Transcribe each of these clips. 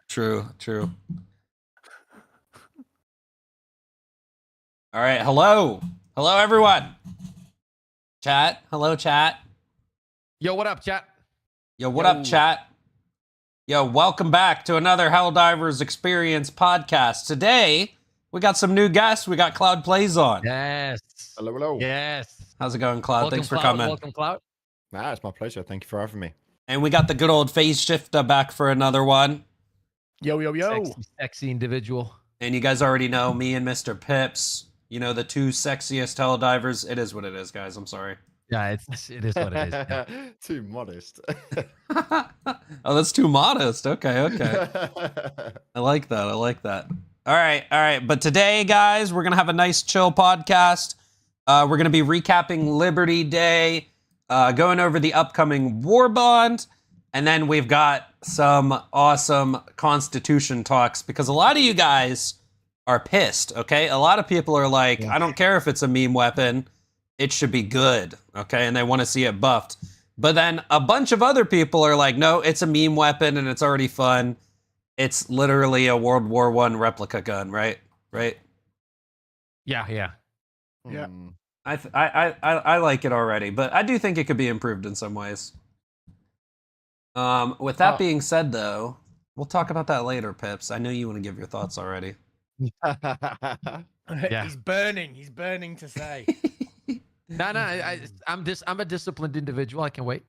True. All right. Hello, everyone. Chat. Hello, chat. Yo, what up, chat? Yo, what up, chat? Yo, welcome back to another Helldivers Experience Podcast. Today, we got some new guests. We got CloudPlays on. Yes. Hello. Yes. How's it going, Cloud? Welcome, Thanks for Cloud. coming. Welcome, Cloud. Nah, it's my pleasure. Thank you for having me. And we got the good old PhaseShifter back for another one. Yo. Sexy individual. And you guys already know me and MrPipz. You know, the two sexiest Helldivers. It is what it is, guys. I'm sorry. Yeah, it is what it is. Yeah. Too modest. Oh, that's too modest. Okay. I like that. All right. But today, guys, we're going to have a nice chill podcast. We're going to be recapping Liberty Day, going over the upcoming Warbond, and then we've got some awesome Constitution talks because a lot of you guys are pissed, okay? A lot of people are like, I don't care if it's a meme weapon, it should be good, okay? And they want to see it buffed. But then a bunch of other people are like, no, it's a meme weapon and it's already fun. It's literally a World War I replica gun, right? Yeah. I like it already, but I do think it could be improved in some ways. With that being said, though, we'll talk about that later, Pips. I know you want to give your thoughts already. Yeah. He's burning to say. No, I'm a disciplined individual. I can wait.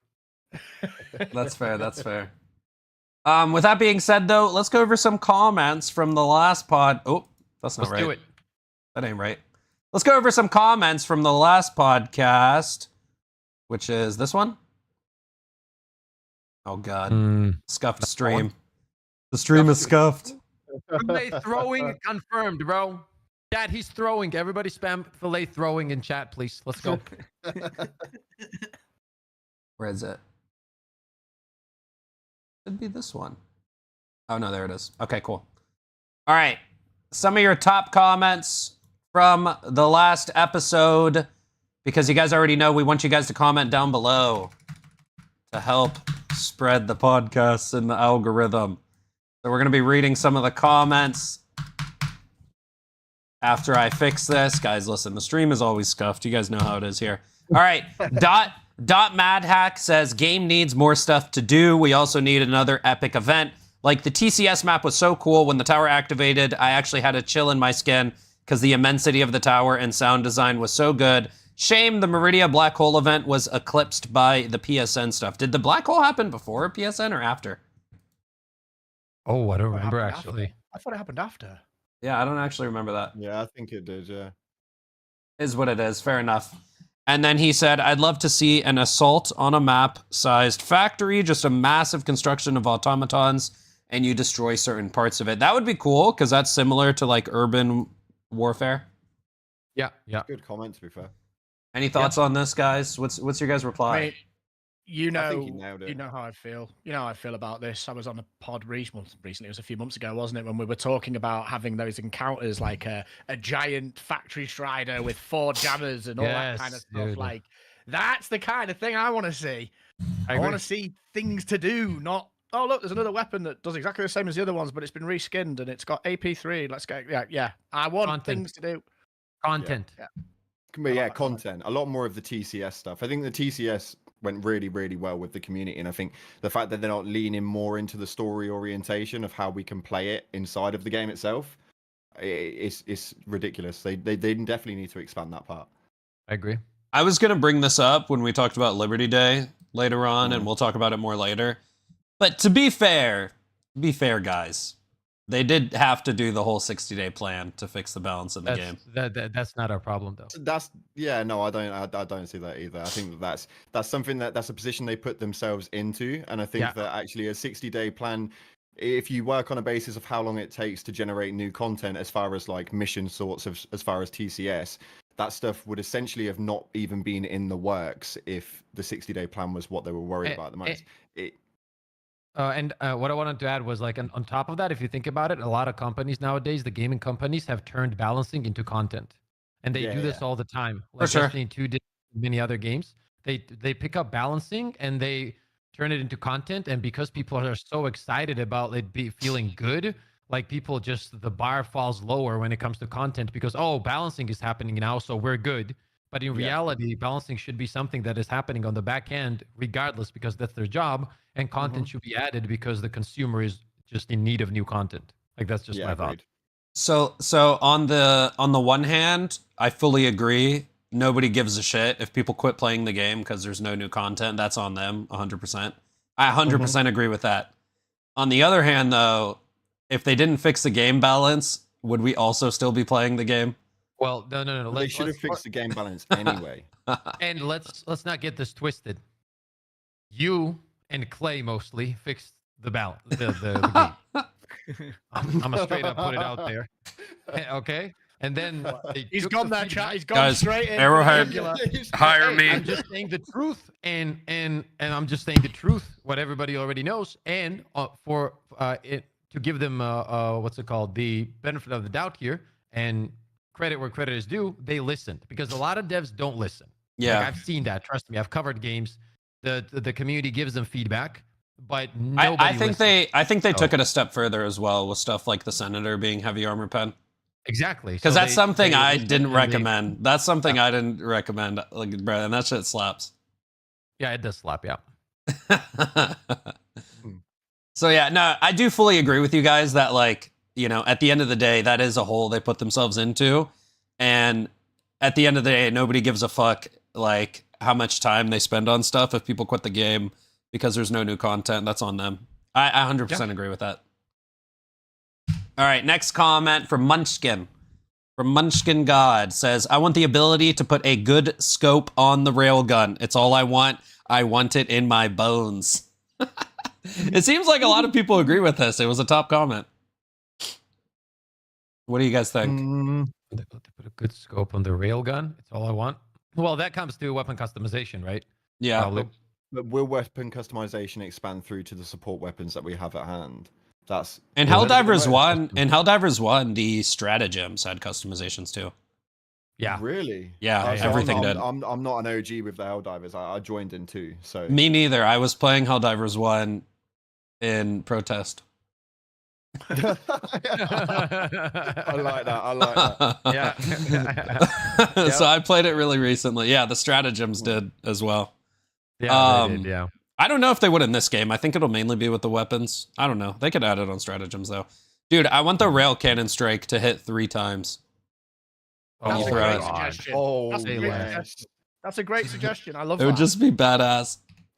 That's fair. With that being said, though, let's go over some comments from the last pod. Oh, that's not right. Let's do it. That ain't right. Let's go over some comments from the last podcast, which is this one. Oh, God. Scuffed stream. The stream is scuffed. Fillet throwing confirmed, bro. Chat, he's throwing. Everybody spam fillet throwing in chat, please. Let's go. Where is it? Should be this one. Oh, no, there it is. Okay, cool. All right. Some of your top comments from the last episode, because you guys already know we want you guys to comment down below to help spread the podcast and the algorithm. So we're going to be reading some of the comments after I fix this. Guys, listen, the stream is always scuffed. You guys know how it is here. All right. Dot Madhack says, game needs more stuff to do. We also need another epic event. Like, the TCS map was so cool. When the tower activated, I actually had a chill in my skin because the immensity of the tower and sound design was so good. Shame the Meridia Black Hole event was eclipsed by the PSN stuff. Did the Black Hole happen before PSN or after? Oh, I don't remember, actually. I thought it happened after. Yeah, I don't actually remember that. Yeah, I think it did, yeah. Is what it is. Fair enough. And then he said, I'd love to see an assault on a map-sized factory, just a massive construction of automatons, and you destroy certain parts of it. That would be cool, because that's similar to, like, urban warfare. Yeah. Good comment, to be fair. Any thoughts on this, guys? What's your guys' reply? I mean, I think he nailed it. you know how I feel. You know how I feel about this. I was on a pod recently. It was a few months ago, wasn't it? When we were talking about having those encounters, like a giant factory strider with 4 jammers and all that kind of stuff. Dude. Like, that's the kind of thing I want to see. I want to see things to do, not, oh, look, there's another weapon that does exactly the same as the other ones, but it's been reskinned and it's got AP3. Let's go. Yeah. I want things to do. Content. Yeah, content. A lot more of the TCS stuff. I think the TCS went really, really well with the community, and I think the fact that they're not leaning more into the story orientation of how we can play it inside of the game itself, it's ridiculous. They definitely need to expand that part. I agree. I was going to bring this up when we talked about Liberty Day later on, and we'll talk about it more later. But to be fair, guys, they did have to do the whole 60-day plan to fix the balance in the game. That's not our problem, though. I don't see that either. I think that's something that's a position they put themselves into, and I think that actually a 60-day plan, if you work on a basis of how long it takes to generate new content, as far as like mission sorts of, as far as TCS, that stuff would essentially have not even been in the works if the 60-day plan was what they were worried about the most. And what I wanted to add was, like, on top of that, if you think about it, a lot of companies nowadays, the gaming companies, have turned balancing into content, and they do this all the time. Like, For sure. Destiny 2 did many other games. They pick up balancing and they turn it into content, and because people are so excited about it feeling good, like people just the bar falls lower when it comes to content because balancing is happening now, so we're good. But in reality, balancing should be something that is happening on the back end regardless, because that's their job, and content should be added because the consumer is just in need of new content. Like that's just my thought. So on the one hand, I fully agree. Nobody gives a shit if people quit playing the game because there's no new content. That's on them, 100%. I 100% agree with that. On the other hand, though, if they didn't fix the game balance, would we also still be playing the game? Well, no. They should have fixed the game balance anyway. And let's not get this twisted. You and Clay mostly fixed the balance. The game. I'm gonna straight up put it out there. Okay. And then he's gone that chat. He's gone guys, straight in. Arrowhead, hire me. I'm just saying the truth, and I'm just saying the truth, what everybody already knows, and for it to give them what's it called, the benefit of the doubt here, and credit where credit is due, they listened, because a lot of devs don't listen. Yeah, like, I've seen that. Trust me, I've covered games. The community gives them feedback, but nobody. I think they took it a step further as well with stuff like the Senator being heavy armor pen. Exactly. Because that's something I didn't recommend. That's something I didn't recommend. Like, bro, and that shit slaps. Yeah, it does slap. Yeah. So yeah, no, I do fully agree with you guys that, like, you know, at the end of the day, that is a hole they put themselves into, and at the end of the day, nobody gives a fuck like how much time they spend on stuff. If people quit the game because there's no new content, that's on them. I 100% agree with that. All right, next comment from Munchkin. From Munchkin God says, I want the ability to put a good scope on the railgun. It's all I want. I want it in my bones. It seems like a lot of people agree with this. It was a top comment. What do you guys think? Put a good scope on the railgun. It's all I want. Well, that comes to weapon customization, right? Yeah. But will weapon customization expand through to the support weapons that we have at hand? That's in Helldivers 1. In Helldivers 1, the stratagems had customizations too. Yeah. Really? Yeah, everything did. I'm not an OG with the Helldivers. I joined in too. So me neither. I was playing Helldivers 1 in protest. I like that. Yeah. So I played it really recently. Yeah, the stratagems did as well. Yeah, they did, yeah. I don't know if they would in this game. I think it'll mainly be with the weapons. I don't know. They could add it on stratagems, though. Dude, I want the rail cannon strike to hit 3 times. That's a throw great it. suggestion. Oh, That's a great suggestion. I love It that. would just be badass.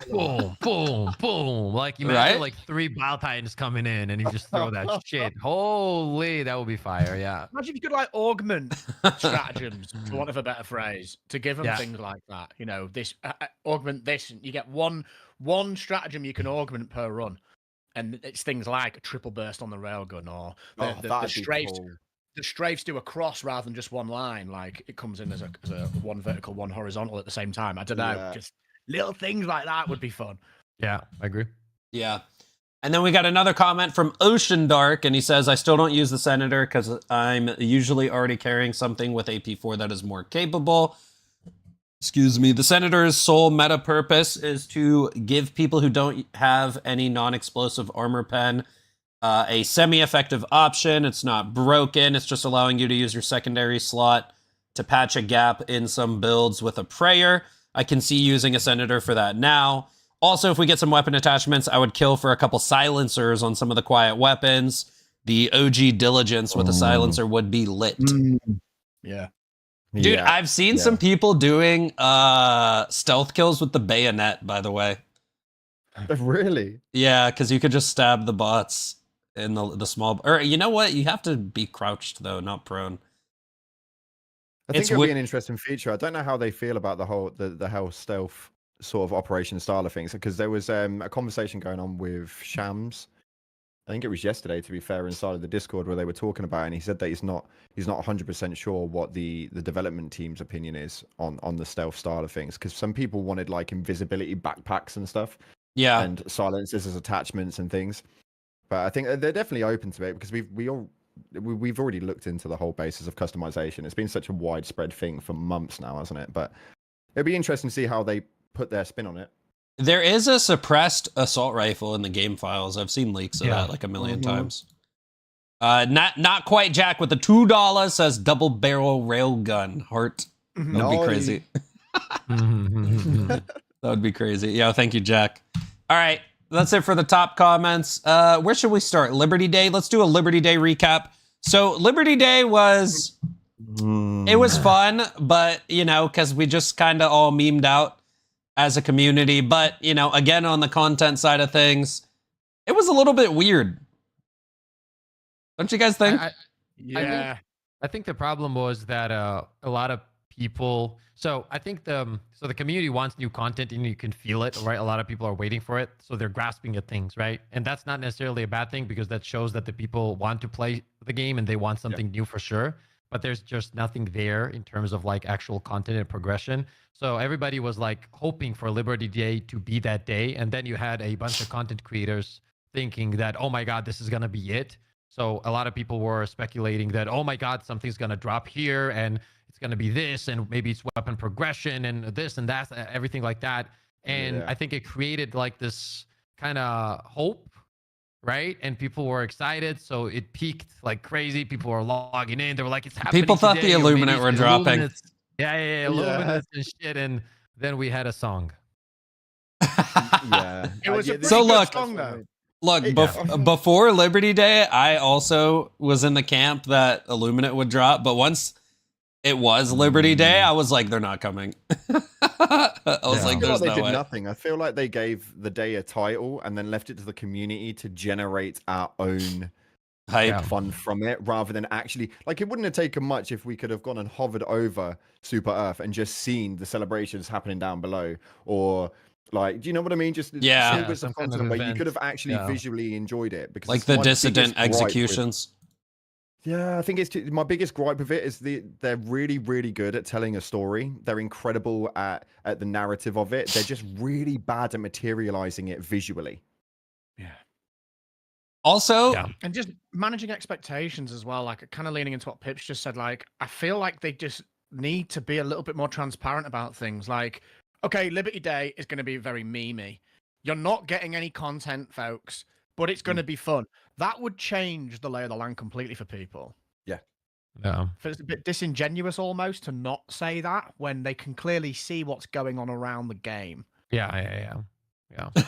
Boom, boom, boom. Like, you imagine like 3 Bile Titans coming in and you just throw that shit. Holy, that would be fire, yeah. Imagine if you could like augment stratagems, for want of a better phrase, to give them things like that. You know, this augment this, and you get one stratagem you can augment per run, and it's things like a triple burst on the railgun, or the strafes. Cool. The strafes do a cross rather than just one line. Like it comes in as a one vertical, one horizontal at the same time. I don't know, just little things like that would be fun. Yeah, I agree. Yeah. And then we got another comment from Ocean Dark, and he says, I still don't use the Senator because I'm usually already carrying something with AP4 that is more capable. Excuse me. The Senator's sole meta purpose is to give people who don't have any non-explosive armor pen a semi-effective option. It's not broken. It's just allowing you to use your secondary slot to patch a gap in some builds with a prayer. I can see using a Senator for that now. Also, if we get some weapon attachments, I would kill for a couple silencers on some of the quiet weapons. The OG Diligence with a silencer would be lit. Yeah. Dude, I've seen some people doing stealth kills with the bayonet, by the way. Really? Yeah, because you could just stab the bots in the small... Or, you know what? You have to be crouched, though, not prone. I think it'll be an interesting feature. I don't know how they feel about the whole the Hell stealth sort of operation style of things, because there was a conversation going on with Shams. I think it was yesterday, to be fair, inside of the Discord, where they were talking about it, and he said that he's not 100% sure what the development team's opinion is on the stealth style of things, because some people wanted like invisibility backpacks and stuff, and silencers as attachments and things. But I think they're definitely open to it, because we've already looked into the whole basis of customization. It's been such a widespread thing for months now, hasn't it? But it'd be interesting to see how they put their spin on it. There is a suppressed assault rifle in the game files. I've seen leaks of that like a million times. Not quite Jack with the $2 says double barrel railgun heart. That would be crazy. That would be crazy. Yeah, thank you, Jack. All right, that's it for the top comments. Where should we start? Liberty Day. Let's do a Liberty Day recap. So Liberty Day was it was fun, but you know, because we just kind of all memed out as a community. But you know, again, on the content side of things, it was a little bit weird. Don't you guys think? Yeah. I think the problem was that a lot of people. So I think the community wants new content and you can feel it, right? A lot of people are waiting for it, so they're grasping at things, right? And that's not necessarily a bad thing because that shows that the people want to play the game and they want something new for sure. But there's just nothing there in terms of like actual content and progression. So everybody was like hoping for Liberty Day to be that day, and then you had a bunch of content creators thinking that, oh my God, this is gonna be it. So a lot of people were speculating that, oh my God, something's going to drop here and it's going to be this and maybe it's weapon progression and this and that, everything like that. And I think it created like this kind of hope, right? And people were excited. So it peaked like crazy. People were logging in. They were like, it's happening People thought today, the Illuminate were dropping. Yeah, Illuminates and shit. And then we had a song. It was a pretty so good look, song, though. Look, before Liberty Day, I also was in the camp that Illuminate would drop, but once it was Liberty Day, I was like, they're not coming. I was like, there's no way. They did nothing. I feel like they gave the day a title and then left it to the community to generate our own hype fun from it, rather than actually, like, it wouldn't have taken much if we could have gone and hovered over Super Earth and just seen the celebrations happening down below, or like, do you know what I mean? Just some content where you could have actually visually enjoyed it, because like the dissident executions. I think it's my biggest gripe with it is they're really, really good at telling a story. They're incredible at the narrative of it. They're just really bad at materializing it visually. Yeah. Also, and just managing expectations as well. Like, kind of leaning into what Pips just said. Like, I feel like they just need to be a little bit more transparent about things. Like, okay, Liberty Day is going to be very memey. You're not getting any content, folks, but it's going to be fun. That would change the lay of the land completely for people. Yeah. It's a bit disingenuous almost to not say that when they can clearly see what's going on around the game. Yeah.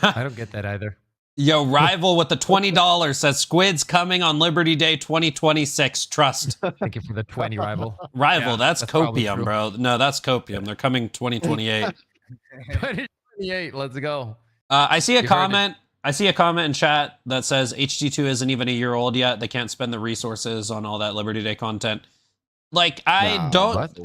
I don't get that either. Yo, Rival with the $20 says Squid's coming on Liberty Day 2026. Trust. Thank you for the 20, Rival. Rival, that's copium, bro. No, that's copium. They're coming 2028. 2028, let's go. I see a comment in chat that says HG2 isn't even a year old yet. They can't spend the resources on all that Liberty Day content. Like, I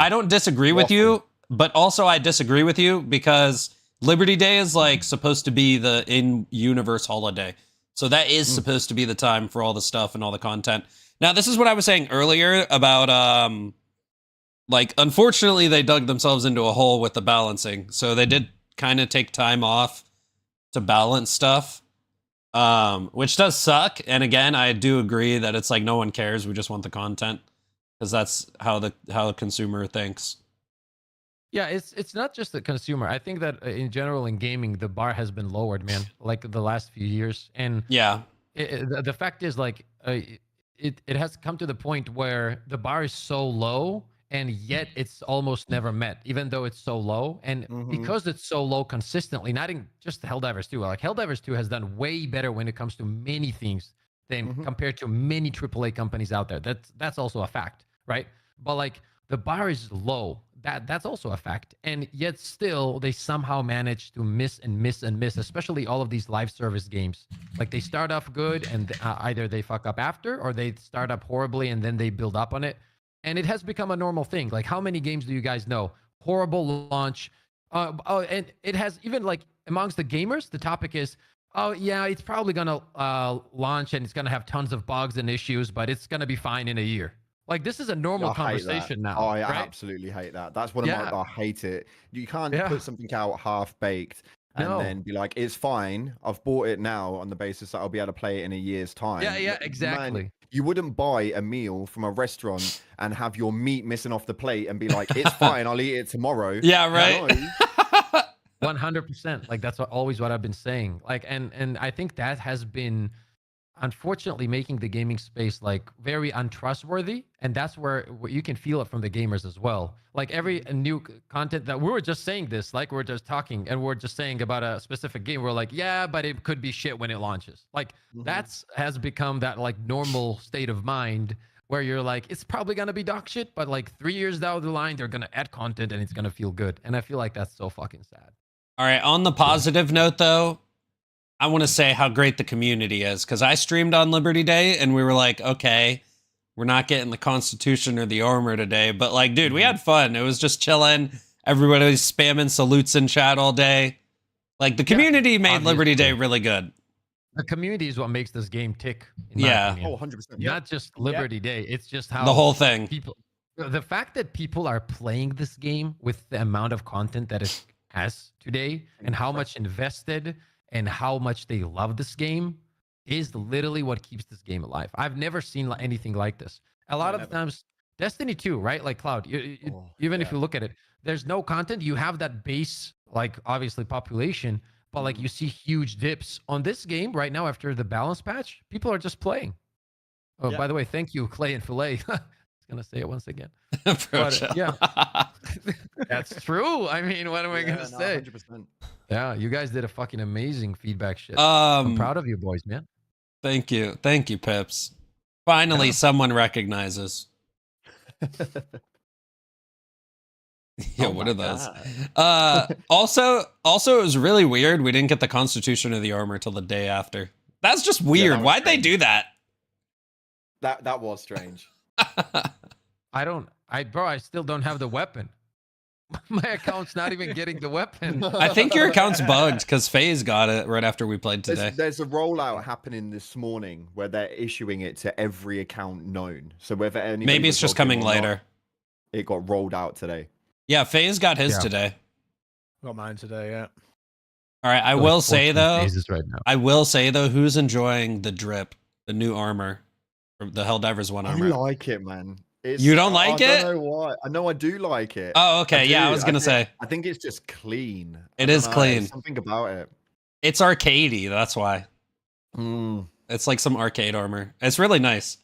don't disagree with you, but also I disagree with you because Liberty Day is like supposed to be the in-universe holiday. So that is supposed to be the time for all the stuff and all the content. Now, this is what I was saying earlier about like, unfortunately, they dug themselves into a hole with the balancing. So they did kind of take time off to balance stuff, which does suck. And again, I do agree that it's like no one cares. We just want the content because that's how the consumer thinks. Yeah, it's not just the consumer. I think that in general in gaming, the bar has been lowered, man, like the last few years. And the fact is, like, it has come to the point where the bar is so low, and yet it's almost never met, even though it's so low. And because it's so low consistently, not in just Helldivers 2, like Helldivers 2 has done way better when it comes to many things than compared to many AAA companies out there. That's also a fact, right? But like the bar is low. That's also a fact. And yet still they somehow manage to miss, especially all of these live service games. Like they start off good and either they fuck up after, or they start up horribly and then they build up on it. And it has become a normal thing. Like, how many games do you guys know? Horrible launch. And it has, even like amongst the gamers, the topic is, oh yeah, it's probably gonna launch and it's gonna have tons of bugs and issues, but it's gonna be fine in a year. Like, this is a normal conversation now. I absolutely hate that. That's one of my, I hate it. You can't put something out half baked and then be like, it's fine. I've bought it now on the basis that I'll be able to play it in a year's time. Yeah, exactly. Man, you wouldn't buy a meal from a restaurant and have your meat missing off the plate and be like, it's fine, I'll eat it tomorrow. Yeah, right. 100%. Like that's always what I've been saying. Like, and I think that has been unfortunately making the gaming space like very untrustworthy, and that's where you can feel it from the gamers as well. Like every new content that we were just saying this, like we're just talking and we're just saying about a specific game, we're like, yeah, but it could be shit when it launches. Like that's has become that like normal state of mind where you're like, it's probably gonna be dog shit, but like 3 years down the line, they're gonna add content and it's gonna feel good. And I feel like that's so fucking sad. All right, on the positive note though, I want to say how great the community is, because I streamed on Liberty Day and we were like, okay, we're not getting the Constitution or the armor today, but like, dude, we had fun. It was just chilling. Everybody was spamming salutes in chat all day. Like the community made Liberty Day really good. The community is what makes this game tick. Yeah. Oh, 100%. Not just Liberty Day. It's just how The whole thing. People, the fact that people are playing this game with the amount of content that it has today and how much invested and how much they love this game is literally what keeps this game alive. I've never seen anything like this. A lot of the times, Destiny 2, right? Like Cloud, even if you look at it, there's no content. You have that base, like obviously population, but like you see huge dips on this game right now after the balance patch. People are just playing. Oh, by the way, thank you, Clay and Filet. I was gonna say it once again. But, yeah, that's true. I mean, what am I gonna say? 100%. Yeah, you guys did a fucking amazing feedback shit. I'm proud of you boys, man. Thank you, Pips. Finally, someone recognizes. Yeah, what are those? Also, it was really weird. We didn't get the Constitution or the armor till the day after. That's just weird. Why'd they do that? That was strange. I still don't have the weapon. My account's not even getting the weapon. I think your account's bugged because FaZe got it right after we played today. There's a rollout happening this morning where they're issuing it to every account known. So whether anybody Maybe it's just coming later. It got rolled out today. Yeah, FaZe got his today. Got mine today, yeah. All right, I will say though, right now. Who's enjoying the drip, the new armor, from the Helldivers 1 armor? I like it, man. You don't like it? I don't know why. I know I do like it. Oh, okay. Yeah, I was gonna say. I think it's just clean. It is clean. Something about it. It's arcadey. That's why. It's like some arcade armor. It's really nice.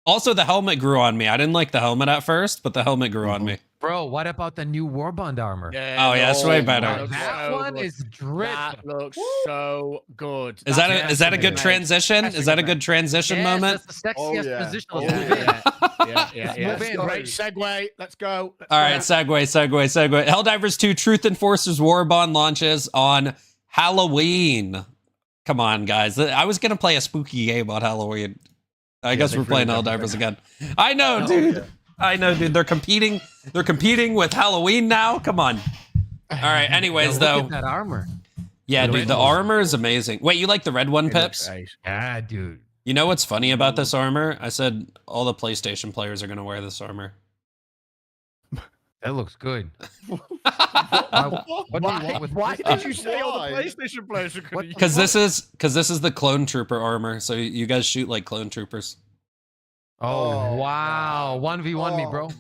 Also, the helmet grew on me. I didn't like the helmet at first, but the helmet grew on me. Bro, what about the new Warbond armor? Yeah, that's way better. That one is drip. That looks so good. Is that a good transition? Is that a good transition moment? That's the sexiest position. Yeah. Move in. Great segue. Let's go. All right, segue. Helldivers 2 Truth Enforcers Warbond launches on Halloween. Come on, guys. I was gonna play a spooky game on Halloween. I guess we're playing Helldivers again. I know, dude. I know, dude. They're competing with Halloween now. Come on. All right. Anyways, though. Look at that armor. Yeah, dude. The armor is amazing. Wait, you like the red one, Pips? Yeah, dude. You know what's funny about this armor? I said all the PlayStation players are gonna wear this armor. That looks good. Why did you say all the PlayStation players are going to use? Because this is the clone trooper armor. So you guys shoot like clone troopers. Oh wow! 1v1 me, bro.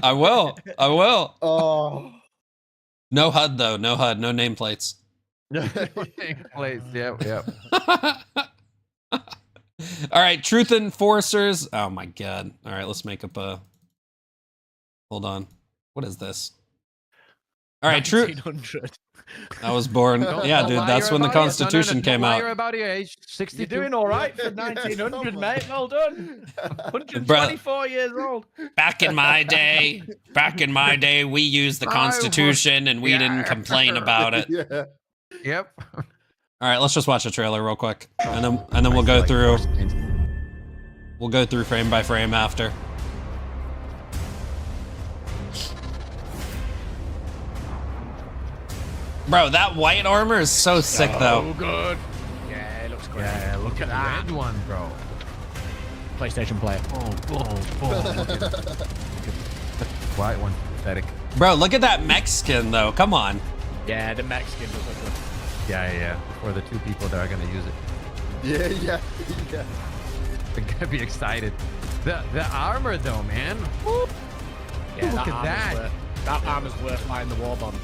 I will. Oh. No HUD though. No HUD. No nameplates. Nameplates. Yep. All right, Truth Enforcers. Oh my god. All right, let's make up a. Hold on. What is this? All right, Truth. 1900. I was born. Yeah, dude. That's when the Constitution came out. You're about your age. 60. You're doing all right for 1900, mate. Well done. 124 years old. Back in my day, we used the Constitution and we didn't complain about it. Yeah. Yep. All right, let's just watch a trailer real quick, and then we'll go through. We'll go through frame by frame after. Bro, that white armor is so sick, though. Oh, good. Yeah, it looks great. Yeah, look at that red one, bro. PlayStation player. White one's pathetic. Bro, look at that mech skin, though. Come on. Yeah, the mech skin looks like good. Yeah. For the two people that are gonna use it. Yeah. They're gonna be excited. The armor, though, man. Woo. Yeah, look at that. That armor's worth buying the Warbond.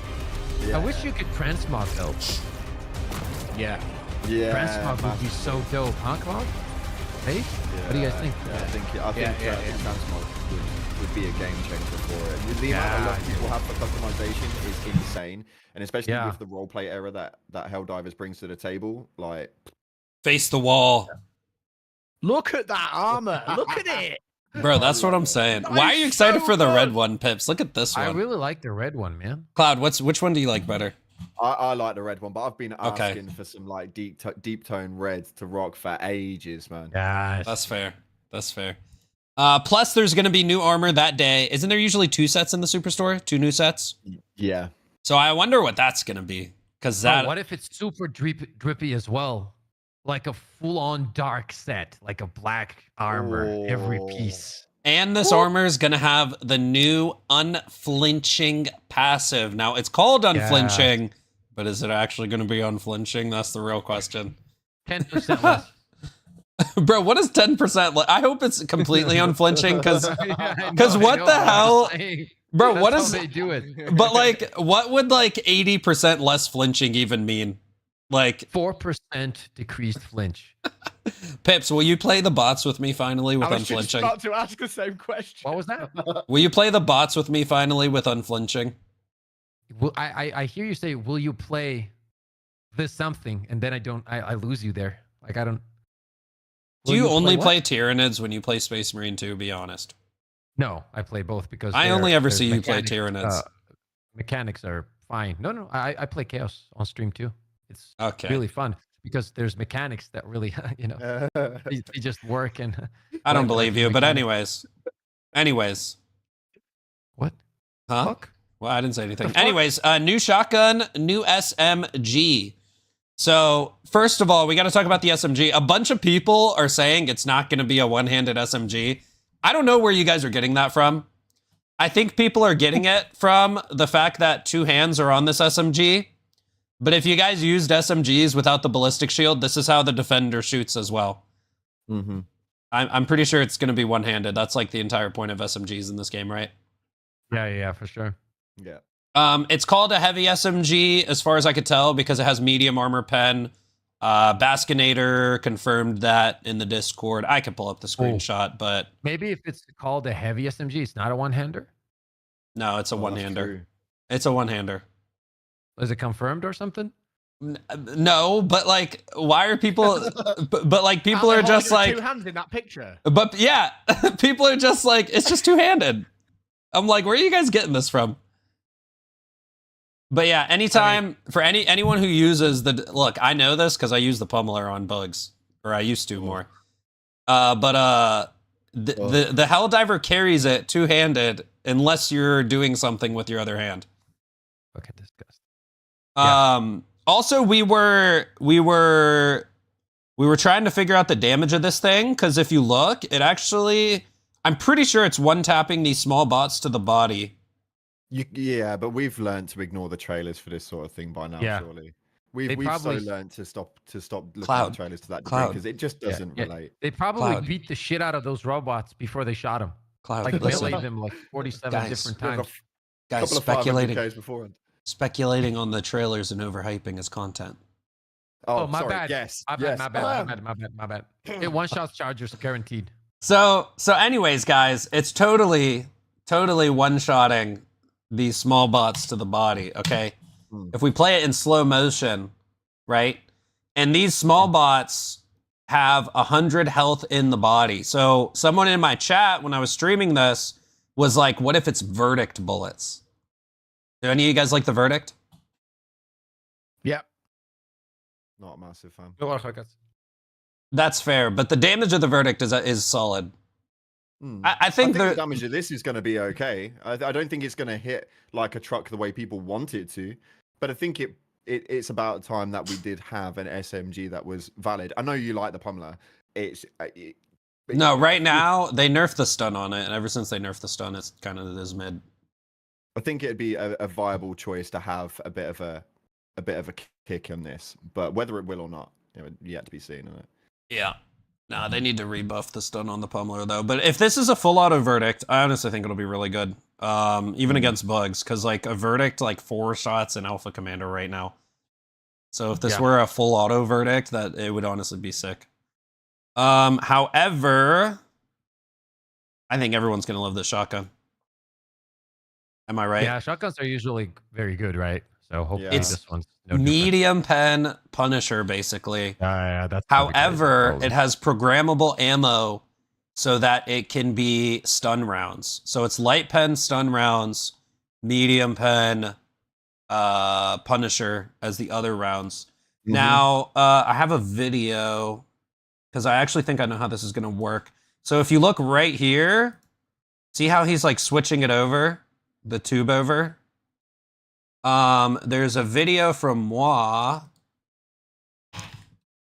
I wish you could transmog though. Yeah. Transmog would be so dope, huh, Cloud? Hey, what do you guys think? I think transmog would be a game changer for it. The amount of love people have for customization is insane, and especially with the roleplay era that Helldivers brings to the table. Like, face the wall. Look at that armor. Look at it. Bro, that's what I'm saying. Why are you excited for the red one, Pips? Look at this one. I really like the red one, man. Cloud, which one do you like better? I like the red one, but I've been asking for some like deep tone red to rock for ages, man. Gosh. That's fair. That's fair. Plus, there's going to be new armor that day. Isn't there usually 2 sets in the Superstore? 2 new sets? Yeah. So I wonder what that's going to be. Because that. What if it's super drippy as well? Like a full-on dark set, like a black armor, every piece. And this armor is going to have the new unflinching passive. Now, it's called unflinching, but is it actually going to be unflinching? That's the real question. 10% less. Bro, what is 10%? I hope it's completely unflinching, because what the hell? Bro, what is... they do it. But, like, what would, like, 80% less flinching even mean? Like 4% decreased flinch. Pips, will you play the bots with me finally with unflinching? I was just about to ask the same question. What was that? Will you play the bots with me finally with unflinching? Well, I hear you say, will you play this something? And then I lose you there. Like, I don't. Do you only play Tyranids when you play Space Marine 2, be honest? No, I play both because I only ever see you play Tyranids. Mechanics are fine. No, I play Chaos on stream too. It's really fun because there's mechanics that really, they just work. And I don't believe you, but anyways. What? Huh? Fuck? Well, I didn't say anything. Anyways, new shotgun, new SMG. So, first of all, we got to talk about the SMG. A bunch of people are saying it's not going to be a one-handed SMG. I don't know where you guys are getting that from. I think people are getting it from the fact that 2 hands are on this SMG. But if you guys used SMGs without the ballistic shield, this is how the defender shoots as well. Mm-hmm. I'm pretty sure it's going to be one-handed. That's like the entire point of SMGs in this game, right? Yeah, for sure. Yeah. It's called a heavy SMG, as far as I could tell, because it has medium armor pen. Baskinator confirmed that in the Discord. I could pull up the screenshot, but... Maybe if it's called a heavy SMG, it's not a one-hander? No, it's a one-hander. It's a one-hander. Is it confirmed or something? No, but like, why are people? but like, people are just like 2 hands in that picture. But yeah, people are just like, it's just 2-handed. I'm like, where are you guys getting this from? But yeah, anytime for anyone who uses look, I know this because I use the pummeler on bugs, or I used to more. The Helldiver carries it 2-handed unless you're doing something with your other hand. Okay, disgust. Also, we were trying to figure out the damage of this thing, because if you look, it actually, I'm pretty sure it's one-tapping these small bots to the body. Yeah, but we've learned to ignore the trailers for this sort of thing by now, surely. We've probably learned to stop looking at the trailers to that degree, because it just doesn't relate. They probably beat the shit out of those robots before they shot them. Like, melee them like 47 different times. Guys, speculating on the trailers and overhyping as content. Oh, my sorry. bad. Yes. My bad. It one-shot chargers guaranteed. So anyways, guys, it's totally one-shotting these small bots to the body, okay? If we play it in slow motion, right? And these small bots have 100 health in the body. So someone in my chat, when I was streaming this, was like, what if it's verdict bullets? Do any of you guys like the verdict? Yeah. Not a massive fan. That's fair, but the damage of the verdict is solid. I think the damage of this is going to be okay. I don't think it's going to hit like a truck the way people want it to, but I think it's about time that we did have an SMG that was valid. I know you like the pummeler. Right now they nerfed the stun on it, and ever since they nerfed the stun, it's kind of this mid. I think it'd be a viable choice to have a bit of a kick on this, but whether it will or not, yet to be seen. Isn't it? Yeah. Nah, they need to rebuff the stun on the pummeler though. But if this is a full auto verdict, I honestly think it'll be really good. even against bugs, because like a verdict, like 4 shots in Alpha Commander right now. So if this were a full auto verdict, that it would honestly be sick. However, I think everyone's gonna love this shotgun. Am I right? Yeah, shotguns are usually very good, right? So hopefully It's this one's no different. medium pen Punisher, basically. Yeah, that's gonna be crazy, However, probably. it has programmable ammo so that it can be stun rounds. So it's light pen stun rounds, medium pen Punisher as the other rounds. Now, I have a video because I actually think I know how this is going to work. So if you look right here, see how he's like switching it over, the tube over? There's a video from Moi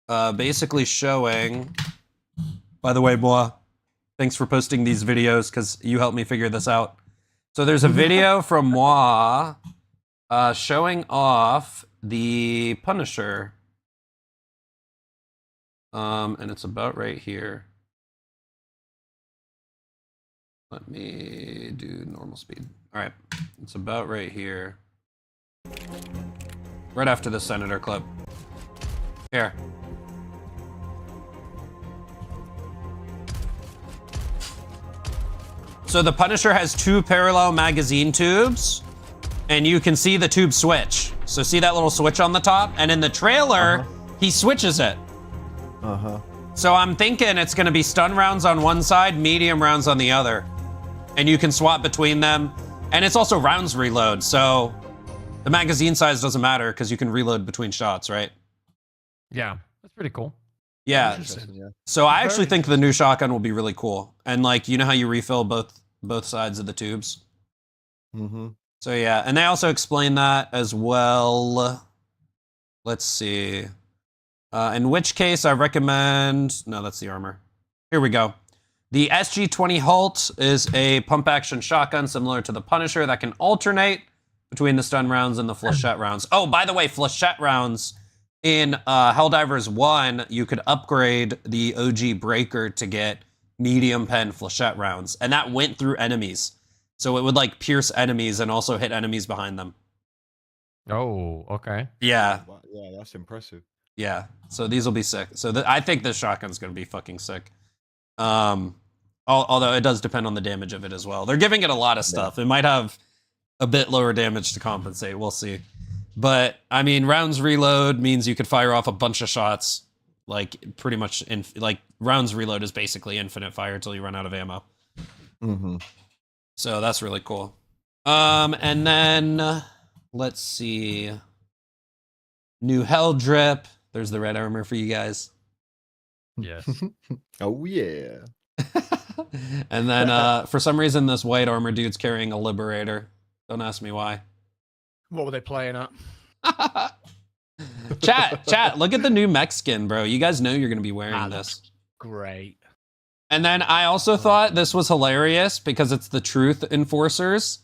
basically showing, by the way, Moi, thanks for posting these videos because you helped me figure this out. So there's a video from Moi showing off the Punisher. And it's about right here. Let me do normal speed. All right, it's about right here. Right after the Senator clip. Here. So the Punisher has 2 parallel magazine tubes, and you can see the tube switch. So see that little switch on the top? And in the trailer, he switches it. So I'm thinking it's gonna be stun rounds on one side, medium rounds on the other. And you can swap between them. And it's also rounds reload, so the magazine size doesn't matter because you can reload between shots, right? Yeah, that's pretty cool. Yeah. So I actually think the new shotgun will be really cool. And like, you know how you refill both sides of the tubes? So yeah, and they also explain that as well. Let's see. In which case I recommend, no, that's the armor. Here we go. The SG-20 Halt is a pump action shotgun similar to the Punisher that can alternate between the stun rounds and the flechette rounds. Oh, by the way, flechette rounds in Helldivers 1, you could upgrade the OG Breaker to get medium pen flechette rounds, and that went through enemies. So it would like pierce enemies and also hit enemies behind them. Oh, okay. Yeah. Yeah, that's impressive. Yeah. So these will be sick. So I think this shotgun's going to be fucking sick. Although it does depend on the damage of it as well. They're giving it a lot of stuff. It might have a bit lower damage to compensate. We'll see. But I mean, rounds reload means you could fire off a bunch of shots. Like pretty much like rounds reload is basically infinite fire until you run out of ammo. So that's really cool. And then let's see. New Hell Drip. There's the red armor for you guys. Yes. Oh yeah. And then for some reason this white armor dude's carrying a Liberator. Don't ask me why. What were they playing at? Chat, look at the new mech skin, bro. You guys know you're going to be wearing this. Great. And then I also thought this was hilarious because it's the Truth Enforcers.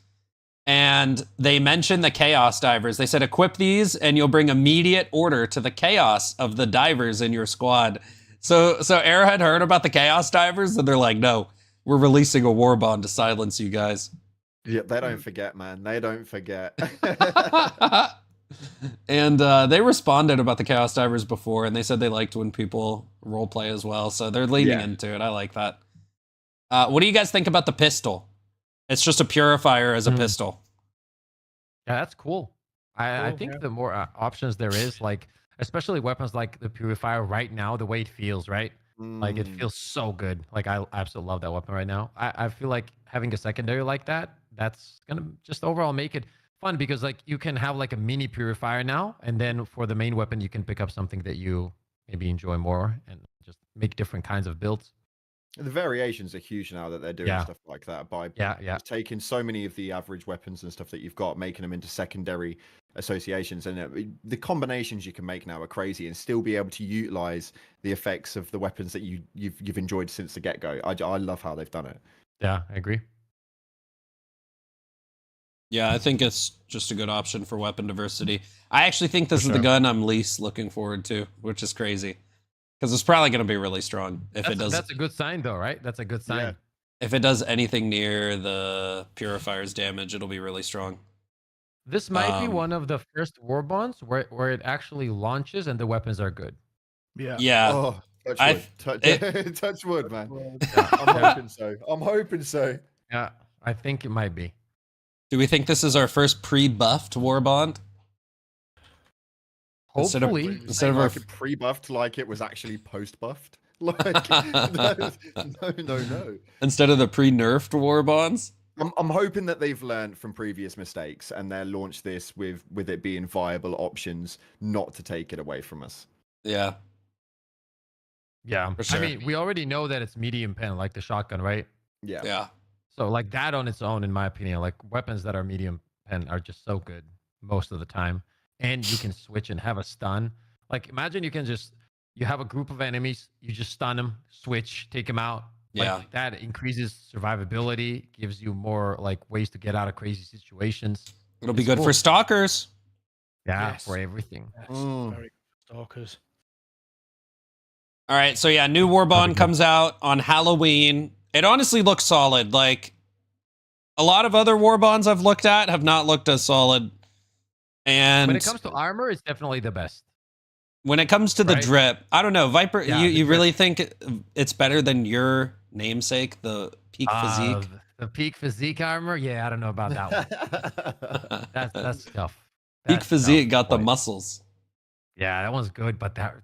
And they mentioned the Chaos Divers. They said, equip these and you'll bring immediate order to the chaos of the divers in your squad. So Arrowhead heard about the Chaos Divers and they're like, no, we're releasing a Warbond to silence you guys. Yeah, they don't forget, man. They don't forget. And they responded about the Chaos Divers before, and they said they liked when people roleplay as well. So they're leaning into it. I like that. What do you guys think about the pistol? It's just a purifier as a pistol. Yeah, that's cool. I think the more options there is, like, especially weapons like the purifier right now, the way it feels, right? Like, it feels so good. Like, I absolutely love that weapon right now. I feel like having a secondary like that, that's going to just overall make it fun because, like, you can have, like, a mini purifier now, and then for the main weapon, you can pick up something that you maybe enjoy more and just make different kinds of builds. The variations are huge now that they're doing stuff like that by just taking so many of the average weapons and stuff that you've got, making them into secondary associations, and the combinations you can make now are crazy, and still be able to utilize the effects of the weapons that you've enjoyed since the get-go. I love how they've done it. Yeah, I agree. Yeah, I think it's just a good option for weapon diversity. I actually think this is the gun I'm least looking forward to, which is crazy. Because it's probably going to be really strong if it does. That's a good sign, though, right? That's a good sign. If it does anything near the Purifier's damage, it'll be really strong. This might be one of the first Warbonds where it actually launches and the weapons are good. Yeah. Yeah. Oh, touch wood, man. Yeah. I'm hoping so. I'm hoping so. Yeah, I think it might be. Do we think this is our first pre-buffed Warbond? Hopefully. Instead of our like it pre-buffed, like it was actually post-buffed. Like no. Instead of the pre-nerfed Warbonds? I'm hoping that they've learned from previous mistakes and they'll launch this with it being viable options, not to take it away from us. Yeah. Yeah, For sure. I mean, we already know that it's medium pen, like the shotgun, right? Yeah. Yeah. So like that on its own, in my opinion, like weapons that are medium pen are just so good most of the time. And you can switch and have a stun. Like imagine you have a group of enemies, you just stun them, switch, take them out. Yeah. Like, that increases survivability, gives you more like ways to get out of crazy situations. It'll be It's good cool. for stalkers. Yeah, Yes. for everything. Yes, Mm. very good for stalkers. All right, so yeah, new Warbond comes out on Halloween. It honestly looks solid. Like a lot of other Warbonds I've looked at have not looked as solid. And When it comes to armor, it's definitely the best. when it comes to the Right. drip, I don't know, Viper. Yeah, you the really think it's better than your namesake, the Peak Physique? The peak physique armor? Yeah, I don't know about that one. That's tough. Peak That's Physique tough, got the boy. muscles. Yeah, that one's good, but that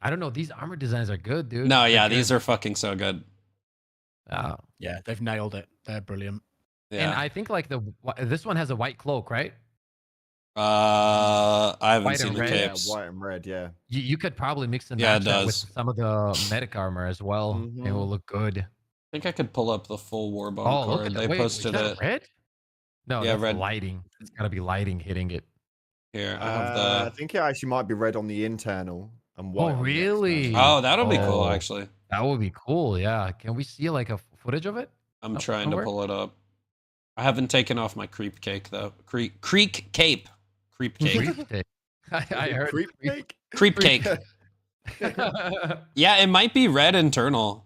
I don't know. These armor designs are good, dude. No, They're yeah, good. these are fucking so good. Yeah, they've nailed it. They're brilliant. And Yeah. I think like this one has a white cloak, right? I haven't White seen and the red. Yeah, capes. white and red, yeah. You could probably mix and Yeah, match it that with does. some of the medic armor as well. Mhm. It will look good. I think I could pull up the full Warbond Oh, look card. at that. They Wait, posted is that it red? No, Yeah, that's red. lighting. It's gotta be lighting hitting it. here. I have I the. think it actually might be red on the internal and white. on the really? external. Oh, that'll be cool. Oh. Actually, That would be cool. Yeah. Can we see like a footage of it? I'm Oh, trying to somewhere? pull it up. I haven't taken off my creep cake though. Creep cape. Creep cake. Creep tape. I heard Creep cake. Creep cake. Yeah, it might be red internal.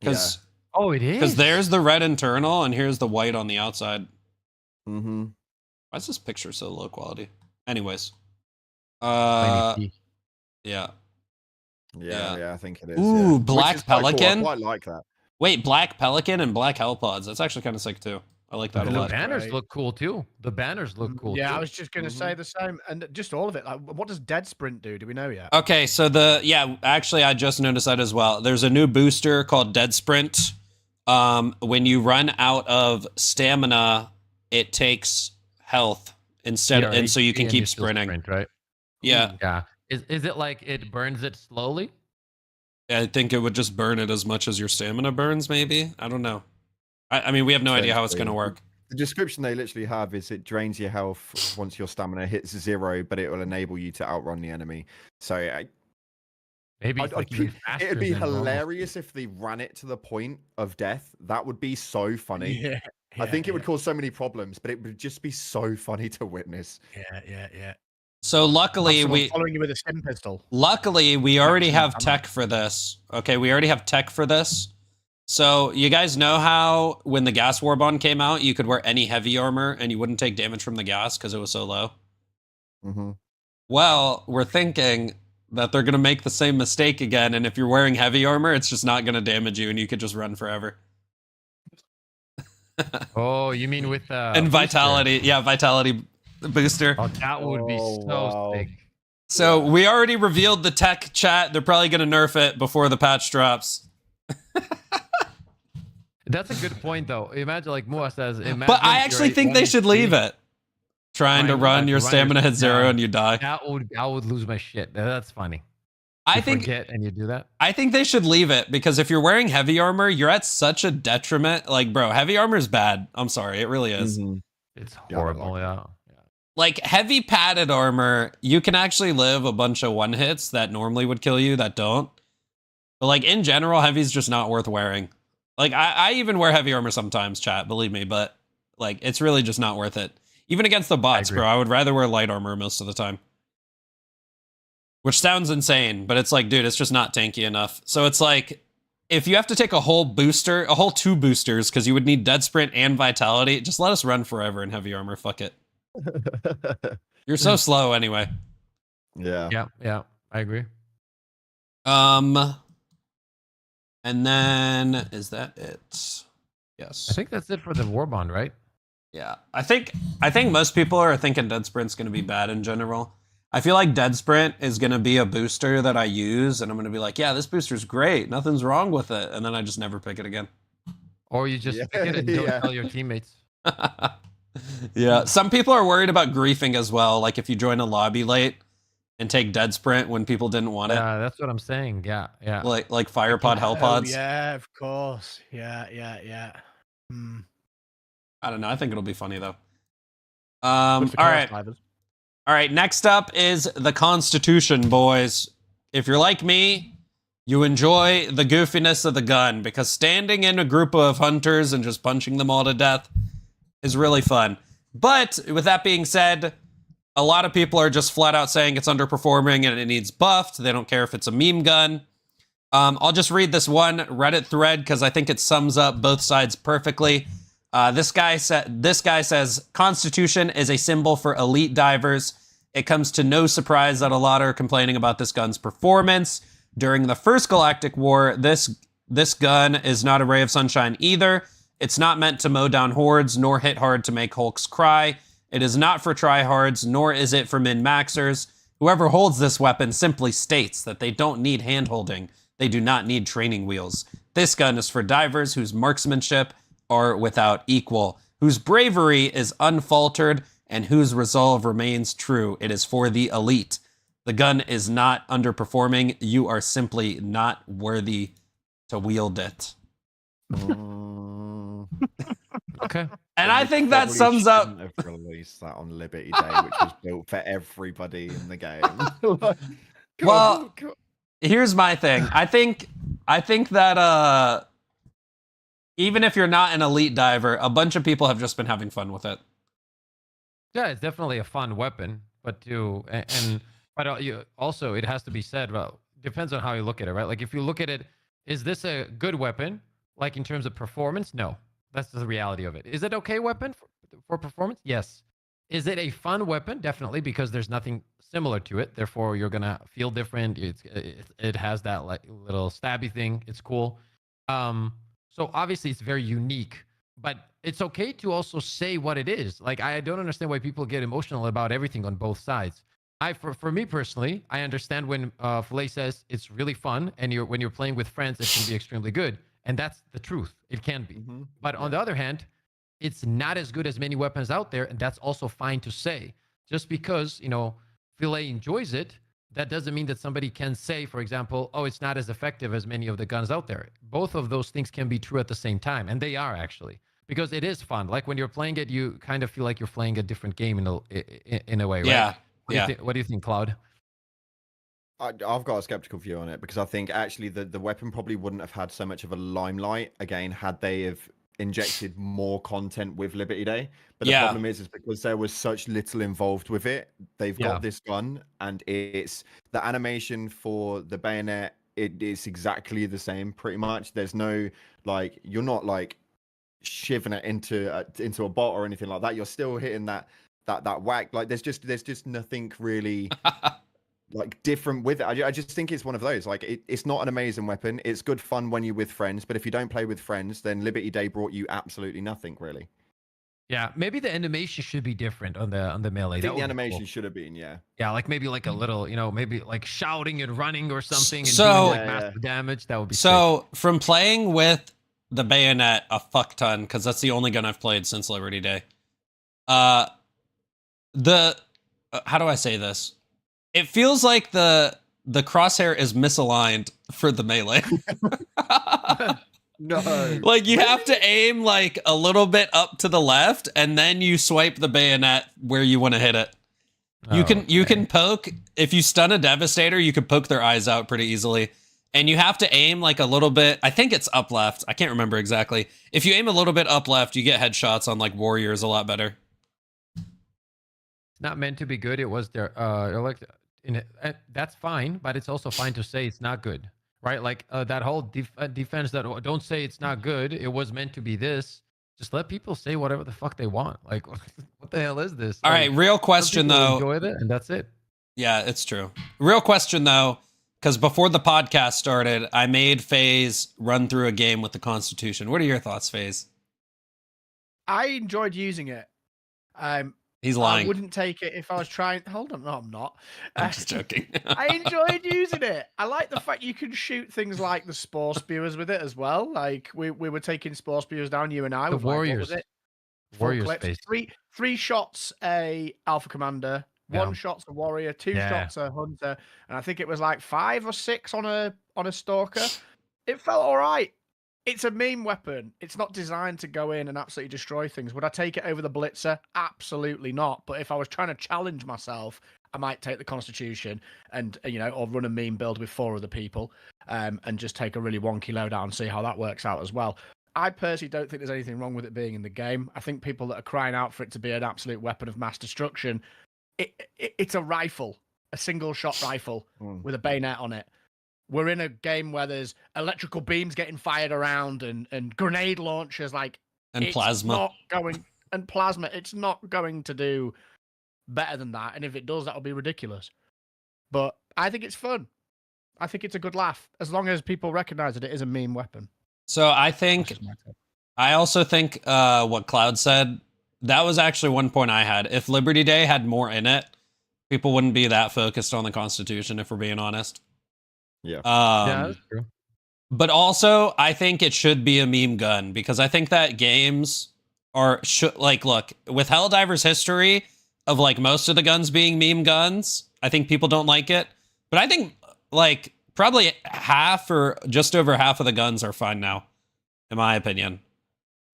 Because Oh, it is. there's the red internal and here's the white on the outside. Mm-hmm. Why is this picture so low quality? Anyways. Let me see. Yeah. Yeah. Yeah, I think it is. Ooh, yeah. Black Which is quite cool. Pelican? I quite like that. Wait, Black Pelican and Black Hellpods. That's actually kind of sick too. I like that a The lot. banners Great. look cool too. The banners look cool. Yeah, too. I was just going to say the same. And just all of it. Like, what does Dead Sprint do? Do we know yet? Okay, so actually I just noticed that as well. There's a new booster called Dead Sprint. When you run out of stamina, it takes health instead, Yeah, and so you can and keep still sprinting. sprint, right? Yeah, Yeah. Is it like it burns it slowly? I think it would just burn it as much as your stamina burns. Maybe, I don't know. I mean, we have no idea how it's gonna work. The description they literally have is it drains your health once your stamina hits 0, but it will enable you to outrun the enemy. So Maybe it's like even faster it'd be than normal. hilarious if they ran it to the point of death. That would be so funny. Yeah. I think it would cause so many problems, but it would just be so funny to witness. Yeah. So luckily Someone following you with a stim pistol. Luckily, we already Maximum have ammo. tech for this. Okay, we already have tech for this. So you guys know how when the gas warbond came out, you could wear any heavy armor and you wouldn't take damage from the gas because it was so low? Mm-hmm. Well, we're thinking that they're going to make the same mistake again, and if you're wearing heavy armor, it's just not going to damage you and you could just run forever. Oh, you mean with And booster? vitality, yeah, vitality booster. Oh, that would be Oh, so wow. sick. So we already revealed the tech, chat. They're probably going to nerf it before the patch drops. That's a good point, though. Imagine, like Mua says, But I actually think they should leave it. Trying to run your stamina hit 0 and you die. I would lose my shit. That's funny. I You think forget and you do that. I think they should leave it because if you're wearing heavy armor, you're at such a detriment. Like, bro, heavy armor is bad. I'm sorry, it really is. Mm-hmm. It's Yeah, I horrible. like Yeah. Like heavy padded armor, you can actually live a bunch of one hits that normally would kill you that don't. But like in general, heavy's just not worth wearing. Like I even wear heavy armor sometimes, chat, believe me, but like it's really just not worth it. Even against the bots, agree. bro, I would rather wear light armor most of the time. Which sounds insane, but it's like, dude, it's just not tanky enough. So it's like, if you have to take a whole 2 boosters, because you would need dead sprint and vitality, just let us run forever in heavy armor. Fuck it. You're so slow anyway. Yeah. Yeah, I agree. And then is that it? Yes. I think that's it for the Warbond, right? Yeah. I think most people are thinking dead sprint's going to be bad in general. I feel like dead sprint is going to be a booster that I use, and I'm going to be like, yeah, this booster's great. Nothing's wrong with it. And then I just never pick it again. Or you just pick it and don't tell your teammates. Yeah. Some people are worried about griefing as well. Like if you join a lobby late and take dead sprint when people didn't want it. Yeah, that's what I'm saying. Yeah. Like Firepod, Hellpods. Yeah, of course. Yeah. I don't know. I think it'll be funny though. Good All for right. Cohosts. All right, next up is the Constitution, boys. If you're like me, you enjoy the goofiness of the gun, because standing in a group of hunters and just punching them all to death is really fun. But with that being said, a lot of people are just flat out saying it's underperforming and it needs buffed. They don't care if it's a meme gun. I'll just read this one Reddit thread because I think it sums up both sides perfectly. This guy says, Constitution is a symbol for elite divers. It comes to no surprise that a lot are complaining about this gun's performance. During the first Galactic War, this gun is not a ray of sunshine either. It's not meant to mow down hordes, nor hit hard to make Hulks cry. It is not for tryhards, nor is it for min-maxers. Whoever holds this weapon simply states that they don't need hand-holding. They do not need training wheels. This gun is for divers whose marksmanship are without equal, whose bravery is unfaltered, and whose resolve remains true. It is for the elite. The gun is not underperforming. You are simply not worthy to wield it. Okay. And I think that sums up. Have released that on Liberty Day, which was built for everybody in the game. Well, here's my thing. I think that even if you're not an elite diver, a bunch of people have just been having fun with it. Yeah, it's definitely a fun weapon, but also it has to be said. Well, depends on how you look at it, right? Like if you look at it, is this a good weapon? Like in terms of performance? No, that's the reality of it. Is it okay weapon for performance? Yes. Is it a fun weapon? Definitely, because there's nothing similar to it. Therefore, you're gonna feel different. It has that like little stabby thing. It's cool. So obviously it's very unique, but it's okay to also say what it is. Like I don't understand why people get emotional about everything on both sides. For me personally, I understand when Filet says it's really fun, and when you're playing with friends, it can be extremely good, and that's the truth. It can be. Mm-hmm. But on the other hand, it's not as good as many weapons out there, and that's also fine to say. Just because Filet enjoys it, that doesn't mean that somebody can say, for example, oh, it's not as effective as many of the guns out there. Both of those things can be true at the same time, and they are actually, because it is fun. Like when you're playing it, you kind of feel like you're playing a different game in a way, right? Yeah. What do you think, Cloud? I've got a skeptical view on it, because I think actually the weapon probably wouldn't have had so much of a limelight again had they have injected more content with Liberty Day. But the problem is because there was such little involved with it. They've got this gun, and it's the animation for the bayonet. It is exactly the same, pretty much. There's no you're not shivering it into a bot or anything like that. You're still hitting that whack. Like there's just nothing really different with it. I just think it's one of those. It's not an amazing weapon. It's good fun when you're with friends, but if you don't play with friends, then Liberty Day brought you absolutely nothing really. Yeah, maybe the animation should be different on the melee. I think the animation should have been, yeah. Yeah, maybe a little, maybe shouting and running or something, and so, doing massive damage. That would be so sick. From playing with the bayonet a fuck ton, because that's the only gun I've played since Liberty Day. How do I say this? It feels like the crosshair is misaligned for the melee. No. You have to aim a little bit up to the left, and then you swipe the bayonet where you want to hit it. You can poke, if you stun a Devastator, you can poke their eyes out pretty easily. And you have to aim a little bit, I think it's up left. I can't remember exactly. If you aim a little bit up left, you get headshots on warriors a lot better. It's not meant to be good. It was there. That's fine, but it's also fine to say it's not good, right? Like that whole defense that don't say it's not good. It was meant to be this. Just let people say whatever the fuck they want. Like, what the hell is this? All right, real question though. Enjoy it, and that's it. Yeah, it's true. Real question though, because before the podcast started, I made Phase run through a game with the Constitution. What are your thoughts, Phase? I enjoyed using it. He's lying. I wouldn't take it if I was trying. Hold on, no, I'm not. I'm just joking. I enjoyed using it. I like the fact you can shoot things like the spore spewers with it as well. Like we were taking spore spewers down, you and I. The with Warriors. Like, Warriors clips. space. Three shots a Alpha Commander, one shot's a Warrior, two shots a Hunter, and I think it was like 5 or 6 on a Stalker. It felt all right. It's a meme weapon. It's not designed to go in and absolutely destroy things. Would I take it over the Blitzer? Absolutely not. But if I was trying to challenge myself, I might take the Constitution and, or run a meme build with 4 other people and just take a really wonky loadout and see how that works out as well. I personally don't think there's anything wrong with it being in the game. I think people that are crying out for it to be an absolute weapon of mass destruction, it's a rifle, a single shot rifle with a bayonet on it. We're in a game where there's electrical beams getting fired around and grenade launchers, and plasma. Plasma. It's not going to do better than that. And if it does, that'll be ridiculous. But I think it's fun. I think it's a good laugh, as long as people recognize that it is a meme weapon. So I also think what Cloud said, that was actually one point I had. If Liberty Day had more in it, people wouldn't be that focused on the Constitution, if we're being honest. Yeah. Yeah, that's true. But also, I think it should be a meme gun, because I think that games look, with Helldivers history of most of the guns being meme guns, I think people don't like it. But I think probably half or just over half of the guns are fine now, in my opinion.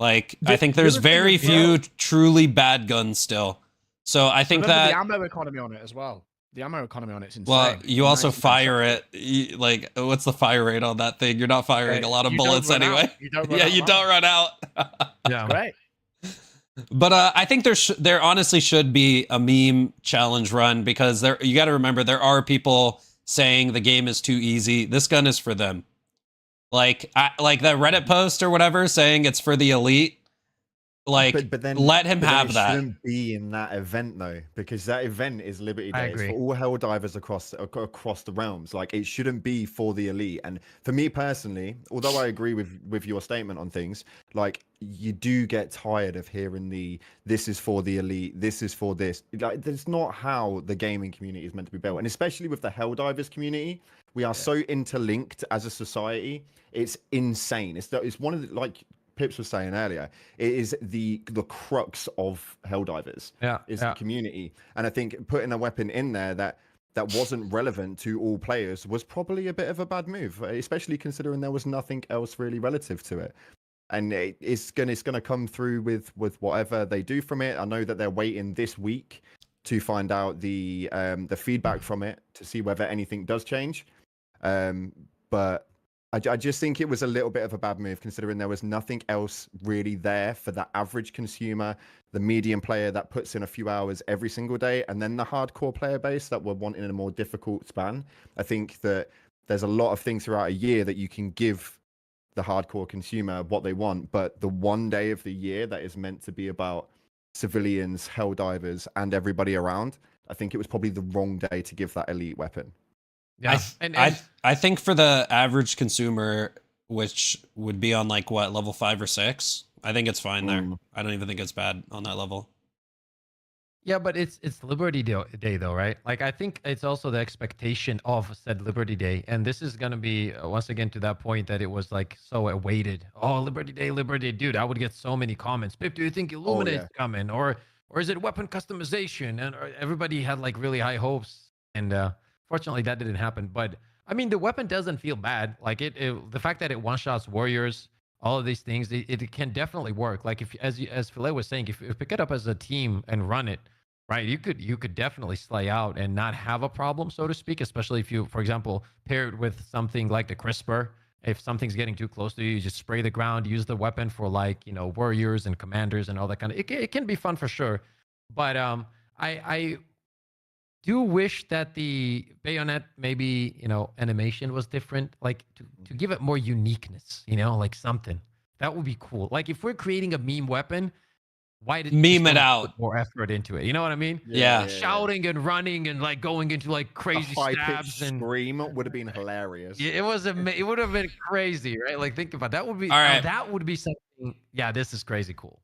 I think there's very few truly bad guns still. So I think that the ammo economy on it as well. The ammo economy on it's insane. Well, you also fire it. What's the fire rate on that thing? You're not firing a lot of bullets anyway. You don't run out. Yeah, right. But I think there honestly should be a meme challenge run, because you got to remember there are people saying the game is too easy. This gun is for them. Like that Reddit post or whatever saying it's for the elite. But then let him have that. It shouldn't be in that event though, because that event is Liberty Day. It's for all Helldivers across the realms. It shouldn't be for the elite. And for me personally, although I agree with your statement on things, you do get tired of hearing this is for the elite, this is for this. That's not how the gaming community is meant to be built. And especially with the Helldivers community, we are so interlinked as a society. It's insane. It's one of the Pips was saying earlier, it is the crux of Helldivers. The community. And I think putting a weapon in there that wasn't relevant to all players was probably a bit of a bad move, especially considering there was nothing else really relative to it. And it's gonna come through with whatever they do from it. I know that they're waiting this week to find out the feedback from it to see whether anything does change. But I just think it was a little bit of a bad move, considering there was nothing else really there for the average consumer, the medium player that puts in a few hours every single day, and then the hardcore player base that were wanting a more difficult span. I think that there's a lot of things throughout a year that you can give the hardcore consumer what they want, but the one day of the year that is meant to be about civilians, Helldivers, and everybody around, I think it was probably the wrong day to give that elite weapon. Yeah, I think for the average consumer, which would be on level 5 or 6, I think it's fine there. I don't even think it's bad on that level. Yeah, but it's Liberty Day though, right? I think it's also the expectation of said Liberty Day, and this is gonna be once again to that point that it was so awaited. Oh, Liberty Day, dude! I would get so many comments. Pip, do you think Illuminate's coming, or is it weapon customization? And everybody had really high hopes, and fortunately that didn't happen. But I mean, the weapon doesn't feel bad. The fact that it one-shots warriors, all of these things, it can definitely work. If as Filet was saying, if you pick it up as a team and run it, right, you could definitely slay out and not have a problem, so to speak. Especially if you, for example, pair it with something like the Crisper. If something's getting too close to you, you just spray the ground, use the weapon for warriors and commanders and all that kind of. It can be fun for sure, but do wish that the bayonet maybe, animation was different, like to give it more uniqueness, like something. That would be cool. Like if we're creating a meme weapon, why did Meme it out. put more effort into it? You know what I mean? Yeah. Shouting and running and like going into like crazy a stabs high-pitched and scream would have been hilarious. yeah, it would have been crazy, right? Like think about that would be All right. that would be something. Yeah, this is crazy cool.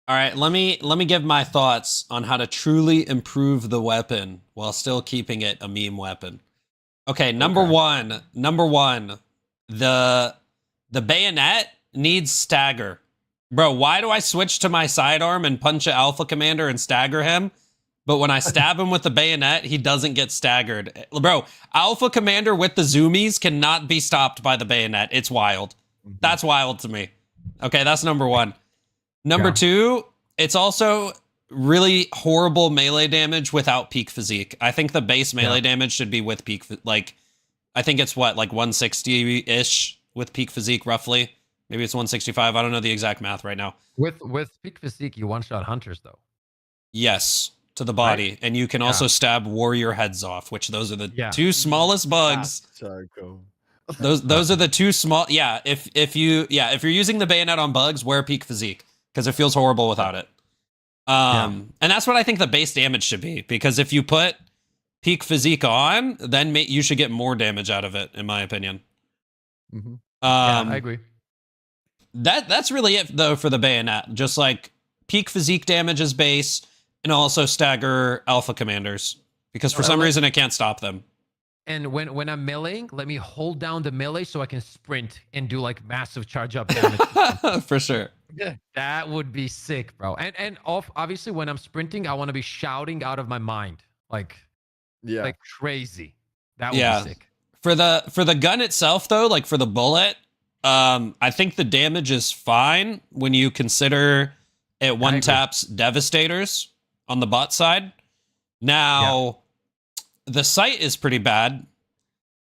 All right, let me give my thoughts on how to truly improve the weapon while still keeping it a meme weapon. Okay, number one, the bayonet needs stagger. Bro, why do I switch to my sidearm and punch an alpha commander and stagger him? But when I stab him with the bayonet, he doesn't get staggered. Bro, alpha commander with the zoomies cannot be stopped by the bayonet. It's wild. That's wild to me. Okay, that's number one. Number two, it's also really horrible melee damage without peak physique. I think the base melee damage should be with peak, I think it's what, like 160-ish with peak physique, roughly. Maybe it's 165. I don't know the exact math right now. With peak physique, you one-shot hunters, though. Yes, to the body. Right? And you can also stab warrior heads off, which those are the two smallest bugs. That's so cool. Those are the two small. Yeah, if you're using the bayonet on bugs, wear peak physique because it feels horrible without it. And that's what I think the base damage should be, because if you put peak physique on, then you should get more damage out of it, in my opinion. I agree. That's really it though for the bayonet. Just like peak physique damage is base, and also stagger alpha commanders, because for some reason it can't stop them. And when I'm meleeing, let me hold down the melee so I can sprint and do like massive charge up damage. For sure. Yeah, that would be sick, bro. And obviously when I'm sprinting, I want to be shouting out of my mind, like crazy. That would be sick. For the gun itself, though, like for the bullet, I think the damage is fine when you consider it one taps Devastators on the bot side. Now, the sight is pretty bad,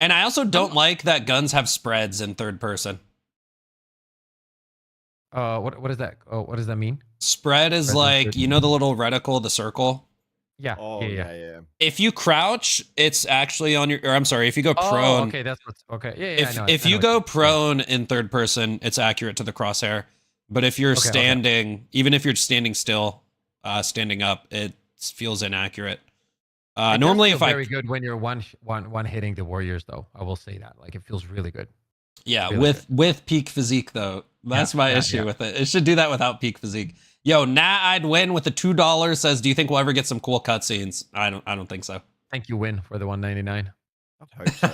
and I also don't like that guns have spreads in third person. What is that? Oh, what does that mean? Spread is like, you know, the little reticle, the circle. Yeah. Oh, yeah. If you crouch, it's actually on your. Or I'm sorry, if you go prone. Okay, that's what's okay. Yeah. If you go prone in third person, it's accurate to the crosshair. But if you're standing, even if you're standing still, standing up, it feels inaccurate. Normally, if very good when you're one hitting the warriors, though. I will say that, like, it feels really good. Yeah, really with peak physique though, that's my issue with it. It should do that without peak physique. Yo, I'd win with the $2 says, do you think we'll ever get some cool cutscenes? I don't think so. Thank you, Win, for the $1.99. I hope so.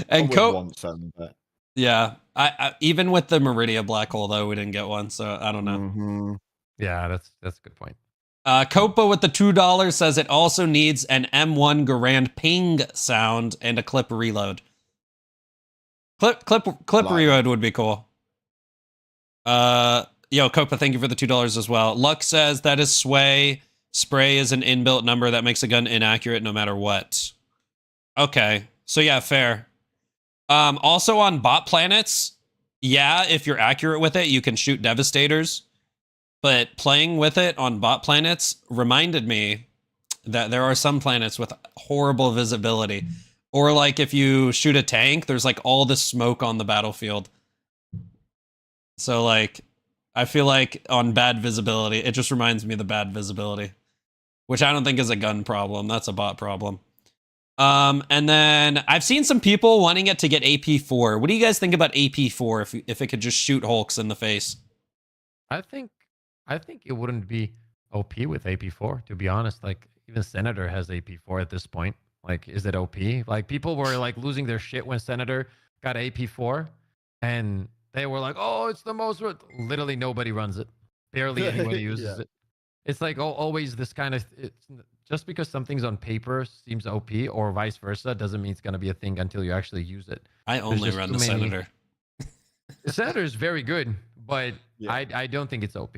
And I would want some, but yeah, I even with the Meridia black hole though, we didn't get one, so I don't know. Yeah, that's a good point. Copa with the $2 says it also needs an M1 Garand ping sound and a clip reload. Clip reload would be cool. Yo, Copa, thank you for the $2 as well. Luck says that is sway. Spray is an inbuilt number that makes a gun inaccurate no matter what. Okay, so yeah, fair. Also on bot planets, yeah, if you're accurate with it, you can shoot Devastators. But playing with it on bot planets reminded me that there are some planets with horrible visibility. Or like if you shoot a tank, there's like all this smoke on the battlefield. So like, I feel like on bad visibility, it just reminds me of the bad visibility, which I don't think is a gun problem. That's a bot problem. And then I've seen some people wanting it to get AP4. What do you guys think about AP4 if it could just shoot Hulks in the face? I think it wouldn't be OP with AP4, to be honest. Like, even Senator has AP4 at this point. Like, is it OP? Like, people were like losing their shit when Senator got AP4, and they were like, "Oh, it's the most." Literally, nobody runs it. Barely anybody uses it. It's like always this kind of. Just because something's on paper seems OP, or vice versa, doesn't mean it's gonna be a thing until you actually use it. I only run the Senator. The Senator is very good, but I don't think it's OP.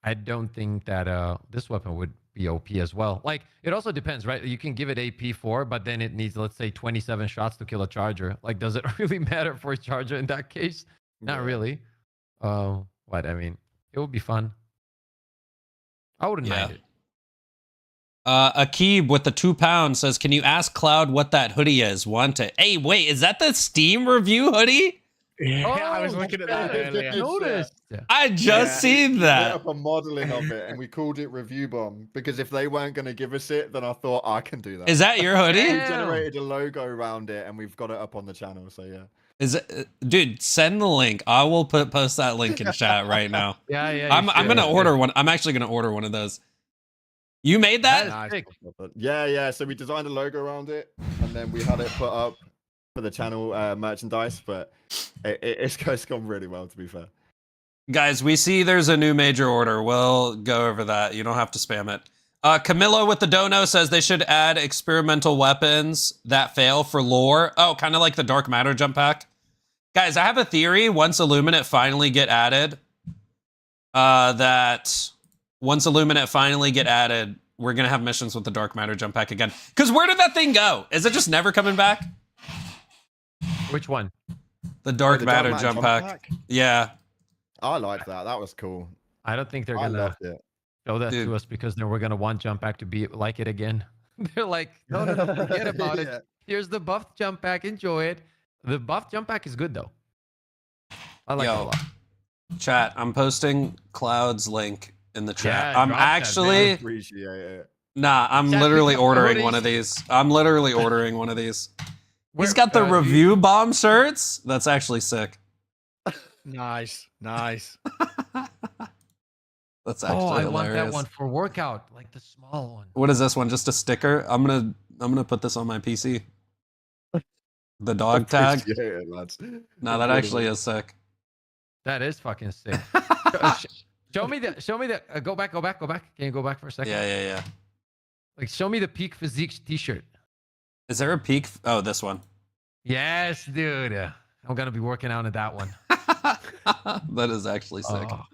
I don't think that this weapon would be OP as well. Like, it also depends, right? You can give it AP4, but then it needs, let's say, 27 shots to kill a charger. Like, does it really matter for a charger in that case? Not really. But I mean, it would be fun. I wouldn't mind it. Akib with the £2 says, "Can you ask Cloud what that hoodie is? Want it?" Hey, wait, is that the Steam review hoodie? Yeah, I was looking at that earlier. Noticed. I just seen We that. put up a modeling of it and we called it Review Bomb because if they weren't going to give us it, then I thought I can do that. Is that your hoodie? We Yeah. generated a logo around it and we've got it up on the channel. So yeah. Is it, dude? Send the link. I will post that link in chat right now. Yeah. I'm gonna order one. I'm actually gonna order one of those. You made that? That is sick. Yeah. So we designed a logo around it and then we had it put up for the channel merchandise, but it's gone really well, to be fair. Guys, we see there's a new major order. We'll go over that. You don't have to spam it. Camillo with the dono says they should add experimental weapons that fail for lore. Oh, kind of like the Dark Matter jump pack. Guys, I have a theory. Once Illuminate finally get added, we're gonna have missions with the Dark Matter jump pack again. Because where did that thing go? Is it just never coming back? Which one? The Dark The Matter jump pack. Yeah. I like that. That was cool. I don't think they're I gonna loved it. show that Dude. to us because then we're gonna want jump pack to be like it again. They're like, no, forget about Yeah. it. Here's the buff jump pack. Enjoy it. The buff jump pack is good though. I like it a Yo, lot. chat, I'm posting Cloud's link in the chat. Yeah, I'm drop that, actually... Appreciate it. Nah, I'm Chat, literally pick up ordering hoodies. one of these. I'm literally ordering one of these. He's Where- got the do you- review bomb shirts. That's actually sick. Nice. That's actually Oh, I hilarious. want that one for workout, like the small one. What is this one? Just a sticker? I'm gonna put this on my PC. The dog tag. Appreciate it, lads. No, that actually is sick. That is fucking sick. Show me the. Go back. Can you go back for a second? Yeah. Like, show me the Peak Physique T-shirt. Is there a peak? Oh, this one. Yes, dude. I'm gonna be working out in that one. That is actually sick. Oh,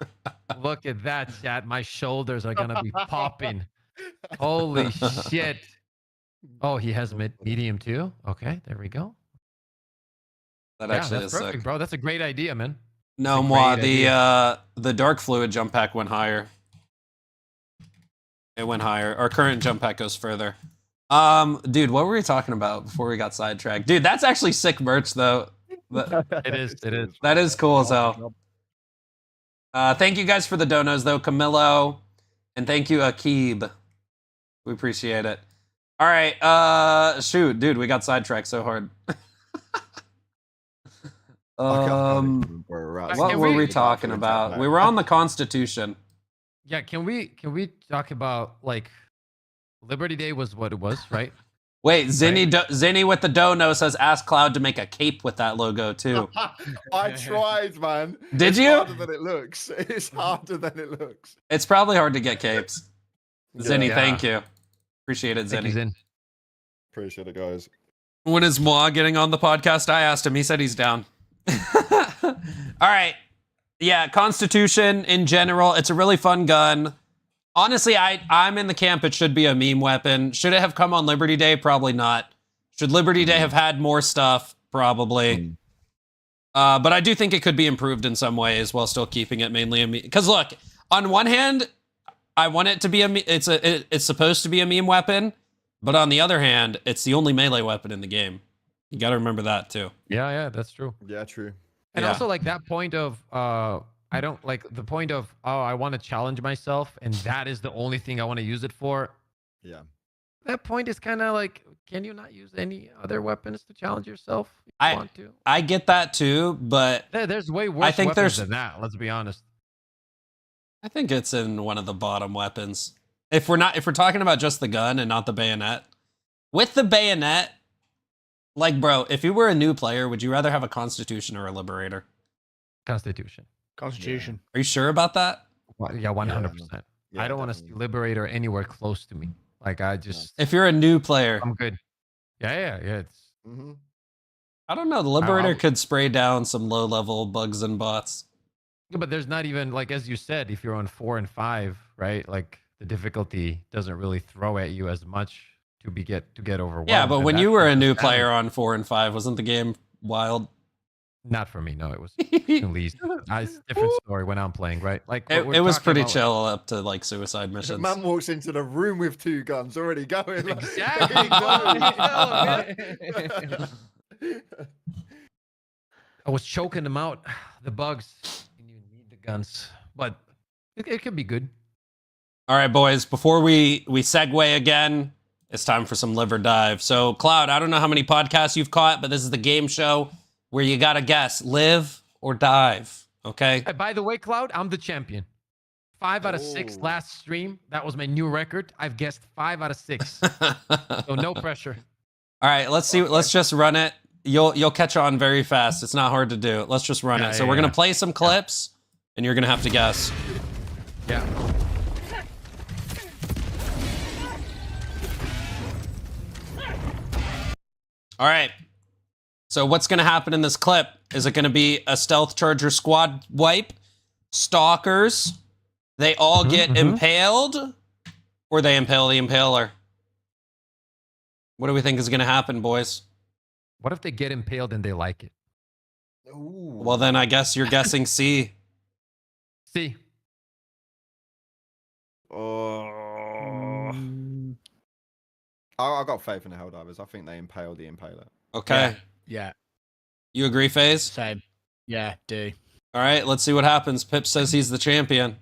look at that, chat. My shoulders are gonna be popping. Holy shit. Oh, he has medium too. Okay, there we go. That Yeah, actually that's is perfect, sick. bro. That's a great idea, man. No, a moi, great the dark fluid jump pack went higher. It went higher. Our current jump pack goes further. Dude, what were we talking about before we got sidetracked? Dude, that's actually sick merch though. It is. That is cool as hell. Thank you guys for the donos though, Camillo, and thank you, Akib. We appreciate it. All right, shoot, dude, we got sidetracked so hard. What were we talking about? We were on the Constitution. Yeah, can we talk about, like, Liberty Day was what it was, right? Wait, Zinny with the dono says ask Cloud to make a cape with that logo too. I tried, man. Did It's you? harder than it looks. It's harder than it looks. It's probably hard to get capes. Zinny, Yeah. thank you. Appreciate it, Thank you, Zinny. Zin. Appreciate it, guys. When is Moi getting on the podcast? I asked him. He said he's down. All right. Yeah, Constitution in general, it's a really fun gun. Honestly, I'm in the camp it should be a meme weapon. Should it have come on Liberty Day? Probably not. Should Liberty Day have had more stuff? Probably. But I do think it could be improved in some ways while still keeping it mainly a meme. Because look, on one hand, I want it to be it's supposed to be a meme weapon, but on the other hand, it's the only melee weapon in the game. You got to remember that too. Yeah, that's true. Yeah, true. And Yeah. also, like, that point of I don't like the point of, oh, I want to challenge myself, and that is the only thing I want to use it for. Yeah. That point is kind of like, can you not use any other weapons to challenge yourself if I- you want to? I get that too, but There's way worse think weapons there's- than that. Let's be honest. I think it's in one of the bottom weapons. If we're talking about just the gun and not the bayonet. With the bayonet, like, bro, if you were a new player, would you rather have a Constitution or a Liberator? Constitution. Constitution. Are you sure about that? Yeah, 100%. Yeah, I don't want to see definitely. Liberator anywhere close to me. Like, I just, If you're a new player, I'm good. Yeah. It's Mm-hmm. I don't know. The Liberator I'll- could spray down some low-level bugs and bots. Yeah, but there's not even, like, as you said, if you're on 4 and 5, right? Like, the difficulty doesn't really throw at you as much to get overwhelmed. Yeah, but and when that you were a is new bad. player on 4 and 5, wasn't the game wild? Not for me. No, it was at least. It's a different story when I'm playing, right? Like It was pretty chill up to like suicide missions. Man walks into the room with 2 guns already going. Like, Exactly. I was choking them out. The bugs. You need the guns, but it could be good. All right, boys. Before we segue again, it's time for some live or dive. So, Cloud, I don't know how many podcasts you've caught, but this is the game show where you gotta guess live or dive. Okay. Hey, by the way, Cloud, I'm the champion. 5 out of 6 last stream. That was my new record. I've guessed 5 out of 6. So no pressure. All right, let's see. Let's just run it. You'll catch on very fast. It's not hard to do. Let's just run it. So we're gonna play some clips, and you're gonna have to guess. Yeah. All right. So what's gonna happen in this clip? Is it gonna be a stealth charger squad wipe? Stalkers? They all get impaled? Or they impale the impaler? What do we think is gonna happen, boys? What if they get impaled and they like it? Well, then I guess you're guessing C. See. I got faith in the Helldivers. I think they impale the impaler. Okay. Yeah. You agree, FaZe? Same. Yeah, do. All right, let's see what happens. Pip says he's the champion.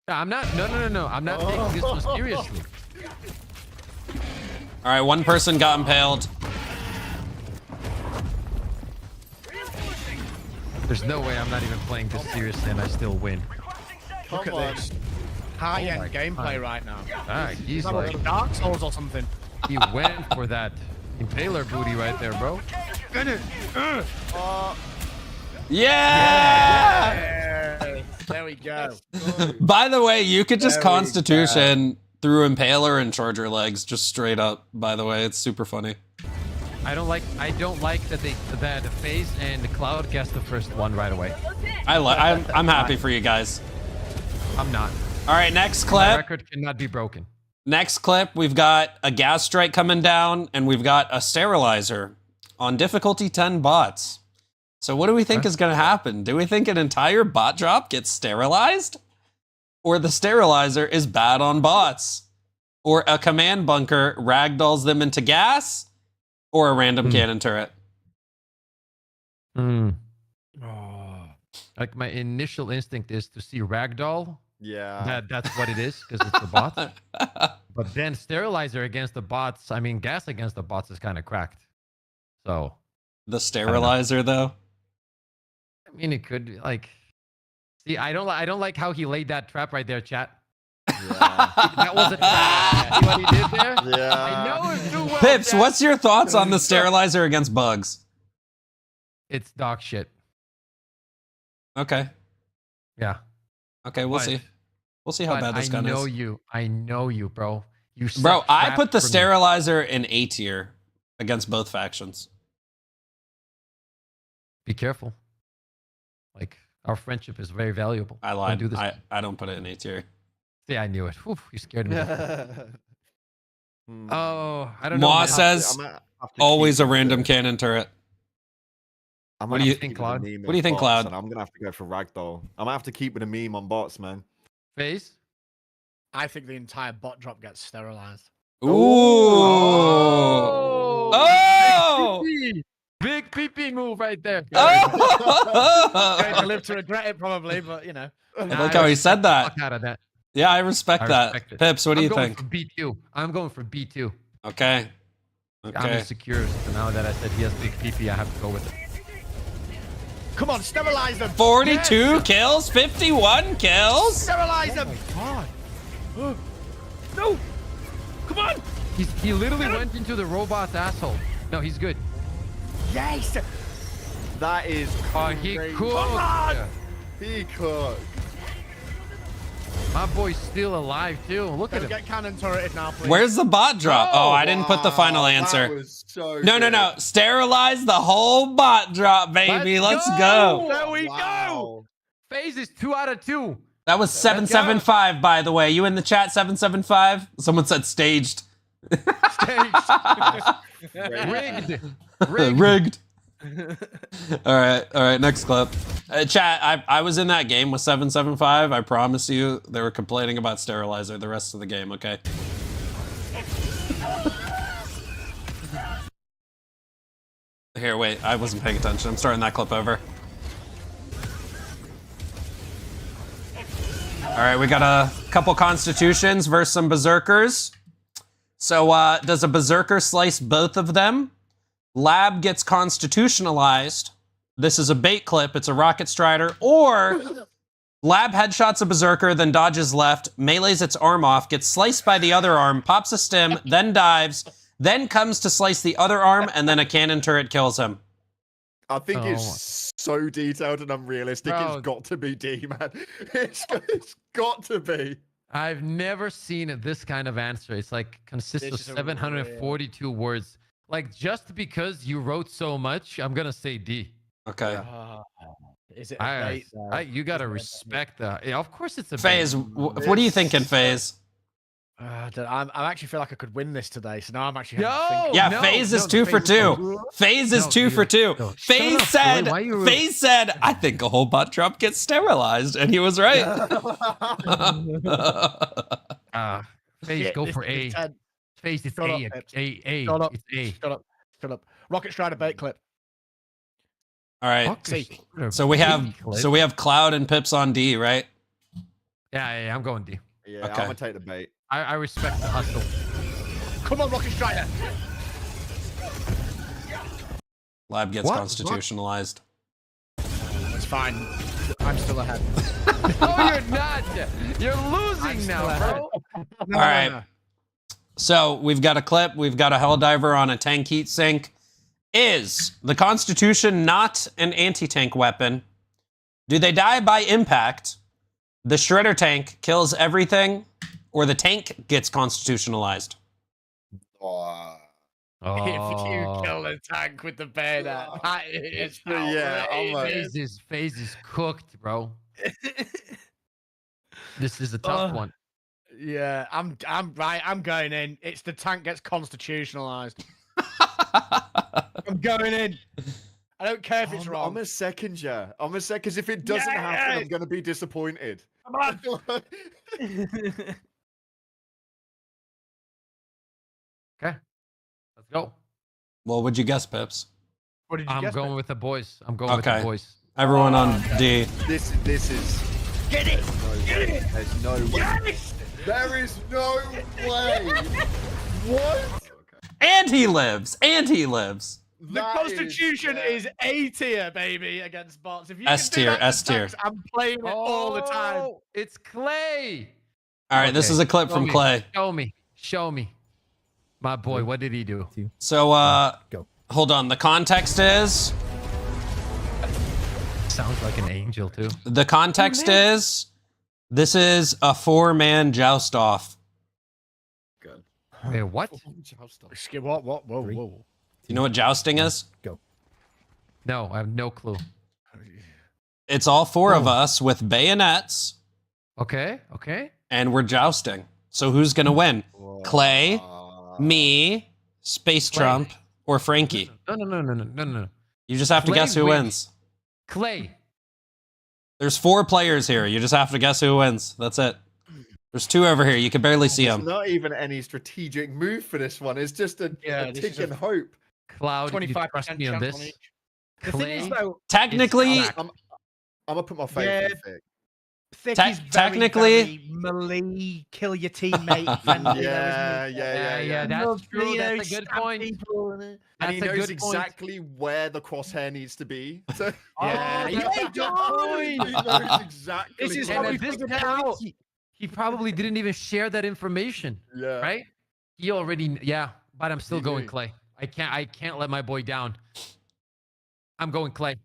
I'm not. No. I'm not taking this one seriously. All right, one person got impaled. There's no way I'm not even playing this seriously and I still win. Look at this. High-end gameplay right now. He's It's like, like Dark Souls or something. he went for that impaler booty right there, bro. Yeah! There we go. By the way, you could just There we Constitution through impaler and charger legs, just straight up. By the way, it's super funny. I don't like that the FaZe and the Cloud guessed the first one right away. I'm happy for you guys. I'm not. All right, next My clip. record cannot be broken. Next clip, we've got a gas strike coming down, and we've got a sterilizer on difficulty 10 bots. So what do we think is going to happen? Do we think an entire bot drop gets sterilized? Or the sterilizer is bad on bots? Or a command bunker ragdolls them into gas? Or a random cannon turret? Like my initial instinct is to see ragdoll. Yeah. That's what it is because it's the bots. But then sterilizer against the bots. I mean, gas against the bots is kind of cracked. So The sterilizer, though? I mean, it could like. See, I don't like how he laid that trap right there, chat. Yeah. That was a trap. See what he did there? Yeah. I know it too well. Pips, chat. what's your thoughts on the sterilizer against bugs? It's dog shit. Okay. Yeah. Okay, we'll But- see. We'll see how bad this gun is. I know you, bro. You Bro, set I trap put the for me. sterilizer in A tier against both factions. Be careful. Like our friendship is very valuable. I lied. Don't do this. I don't put it in A tier. See, I knew it. Oof, you scared me. Hmm. Oh, I don't know. Moss man. says always a random cannon turret. What do you think, Cloud? What do you think, Cloud? I'm gonna have to go for ragdoll. I'm gonna have to keep with a meme on bots, man. FaZe? I think the entire bot drop gets sterilized. Ooh. Oh! Big PP move right there. Oh! Going to live to regret it probably, but you know. I like how he said that. Fuck out of that. Yeah, I respect that. respect it. Pips, what do you I'm think? going for B2. I'm going for B2. Okay. I'm Okay. insecure. So now that I said he has big PP, I have to go with it. Come on, sterilize them. 42 kills, 51 kills. Sterilize them. God. No. Come on. He literally went into the robot's asshole. No, he's good. Yes. That is Oh, he crazy. cooked. on. He cooked. My boy's still alive too. Look at Don't him. get cannon turreted now, please. Where's the bot drop? Oh, I didn't put the final Wow, answer. That was so No. good. Sterilize the whole bot drop, baby. Let's go. There we go. Wow. FaZe is 2 out of 2. That was 775, by the way. You in the chat, 775? Someone said staged. Rigged. Rigged. All right, next clip. Chat, I was in that game with 775. I promise you, they were complaining about sterilizer the rest of the game, okay? Here, wait, I wasn't paying attention. I'm starting that clip over. All right, we got a couple constitutions versus some berserkers. So does a berserker slice both of them? Lab gets constitutionalized. This is a bait clip. It's a rocket strider. Or Lab headshots a berserker, then dodges left, melees its arm off, gets sliced by the other arm, pops a stim, then dives, then comes to slice the other arm, and then a cannon turret kills him. I think it's so detailed and unrealistic. Bro. It's got to be D, man. It's got to be. I've never seen this kind of answer. It's like consists of 742 words. Like, just because you wrote so much, I'm gonna say D. Okay. Is it a bait? You gotta respect that. Yeah, of course it's a FaZe, what are you thinking, FaZe? I actually feel like I could win this today, so now I'm actually. Yeah, FaZe is 2 for 2. FaZe is 2 for 2. FaZe said, I think a whole butt drop gets sterilized, and he was right. FaZe, go for A. FaZe, it's A. A. It's A. Shut up. Rocket Strider bait clip. All right. So we have Cloud and Pips on D, right? Yeah, I'm going D. Yeah, Okay. I'm gonna take the bait. I respect the hustle. Come on, Rocket Strider. Lab gets constitutionalized. It's fine. I'm still ahead. No, you're not. You're losing now, bro. All right. So we've got a clip. We've got a Helldiver on a tank heat sink. Is the Constitution not an anti-tank weapon? Do they die by impact? The Shredder tank kills everything, or the tank gets constitutionalized? Oh. If you kill the tank with the bayonet, that is FaZe is cooked, bro. This is a tough one. Yeah, I'm right. I'm going in. It's the tank gets constitutionalized. I'm going in. I don't care if it's wrong. I'm a second, yeah. I'm a second, because if it doesn't happen, I'm going to be disappointed. Come on. Okay, let's go. Well, would you guess, Pips? What did you I'm guess, going mate? with the boys. I'm going with the boys. Everyone on D. This is. Get it! Get it! There's no way. Yes! There is no way. What? And he lives. And he lives. The Constitution is A tier, baby, against bots. If you S can do tier, that S tier. attacks, I'm playing it all the time. It's Clay. All right, this is a clip from Clay. Show me. My boy, what did he do? So, Go. hold on. The context is... Sounds like an angel, too. The context is... This is a 4-man joust off. Good. Wait, what? What? Whoa. You know what jousting is? Go. No, I have no clue. It's all 4 of us with bayonets, Okay. and we're jousting. So who's gonna win? Clay, me, Space Trump, or Frankie? No. You just have to Clay guess who wins. wins. Clay. There's 4 players here. You just have to guess who wins. That's it. There's 2 over here. You can barely see them. There's not even any strategic move for this one. It's just a tick and hope. Cloud, 25% trust me on chance this. on each. The thing is, though, Technically, I'm gonna put my faith in Thick. Thick is very, technically- very melee, kill your teammate. friendly, Yeah, that's true. That's a good point. And he That's a knows good exactly where the crosshair needs to be. So, Yeah, he good point. knows exactly. This is where how And we at this figured it point, out. he probably didn't even share that information, Yeah. right? He already, but I'm still He going knew. Clay. I can't let my boy down. I'm going Clay.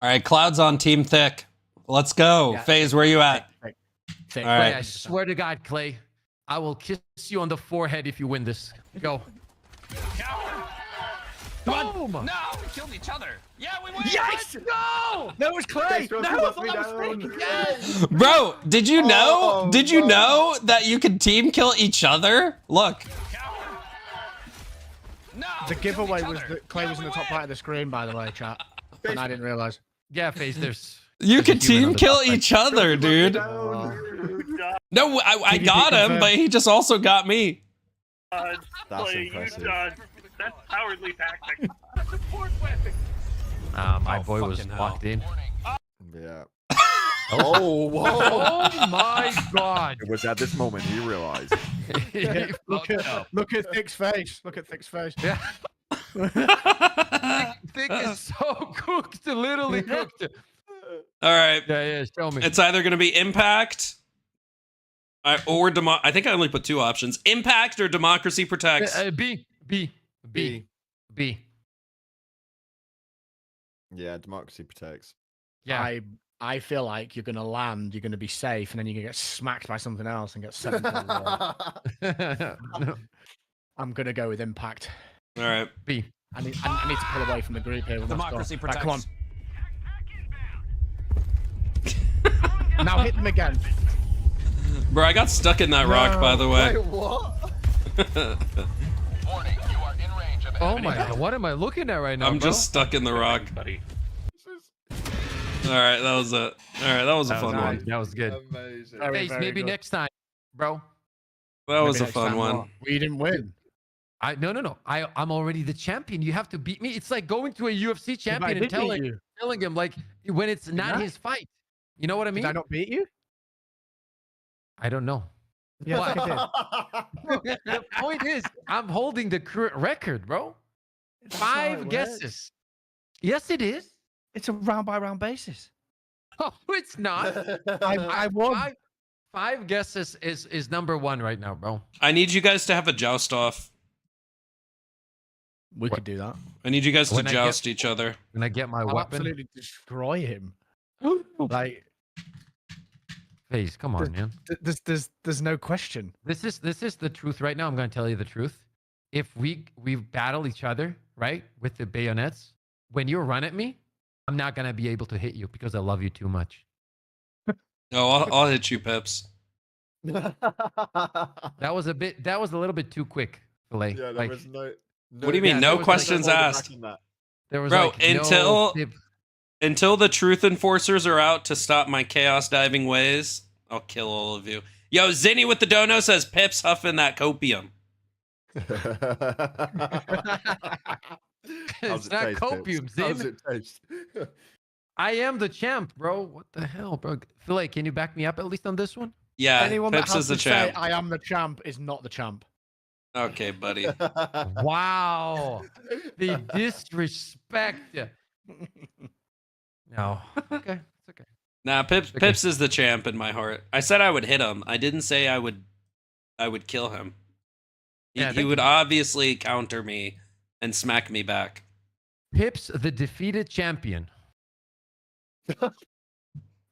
all right, Cloud's on Team Thick. Let's go. Yeah. FaZe, where you at? Thick. All right. Clay, I swear to God, Clay, I will kiss you on the forehead if you win this. Go. Boom! No, we killed each other. Yeah, we win. Yes! Go! That was Clay! No, I thought that was Thick. Yes! Bro, did you know? Oh, did you no. know that you can team kill each other? Look. The giveaway was that Clay was in the top right of the screen, by the way, chat. And I didn't realize. Yeah, Phase, there's... You there's a can human on team the kill top right. each other, dude. No, I got him, but he just also got me. That's Clay, impressive. That's cowardly tactic. My Oh, boy was fucking hell. locked in. Yeah. Oh, whoa. Oh my god! It was at this moment he realized. Look at Thick's face. Look at Thick's face. Yeah. Thick is so cooked, literally cooked. All right. Yeah, show me. It's either going to be Impact or I think I only put 2 options. Impact or Democracy Protects. B. Yeah, democracy protects. Yeah. I feel like you're gonna land, you're gonna be safe, and then you're gonna get smacked by something else and get sent to the wall. No. I'm gonna go with Impact. All right. B. I need to pull away from the group here. Democracy Right, come on. Protects. Now hit them again. Bro, I got stuck in that rock, by the way. Wait, what? Oh my god, what am I looking at right now? I'm bro? just stuck in the rock. buddy. All right, that was it. All right, that was a fun one. That was good. Amazing. Very, Phase, very maybe good. next time, bro. That was a Maybe next fun time one. what? We didn't win. No. I'm already the champion. You have to beat me. It's like going to a UFC But I champion and did beat you. telling him like when it's not I? his fight. You know what I mean? Did I not beat you? I don't know. Yeah, What? I did. The point is, I'm holding the current record, bro. That's not how it 5 works. guesses. Yes, it is. It's a round by round basis. Oh, it's not. I won. Five guesses is number 1 right now, bro. I need you guys to have a joust off. We could do that. I need you guys to When I get- joust each other. When I get my I'll weapon, absolutely destroy him. Like Phase, come on, man. there's no question. This is the truth right now. I'm going to tell you the truth. If we battle each other, right, with the bayonets, when you run at me, I'm not going to be able to hit you because I love you too much. Oh, I'll hit you, Pips. That was a little bit too quick, Filet. Yeah, there like, was no. What do you mean? yeah, No there was, like, questions asked. there was Bro, like, no until- tip- Until the truth enforcers are out to stop my chaos diving ways, I'll kill all of you. Yo, Zinni with the dono says Pips huffing that copium. It's not copium, How's Zin. it taste? I am the champ, bro. What the hell, bro? Filet, can you back me up at least on this one? Yeah, Anyone that Pips has is the to say champ. I am the champ is not the champ. Okay, buddy. Wow. The disrespect. No. Okay. It's okay. Nah, Pips is the champ in my heart. I said I would hit him. I didn't say I would kill him. Yeah, He thank would you. obviously counter me and smack me back. Pips, the defeated champion.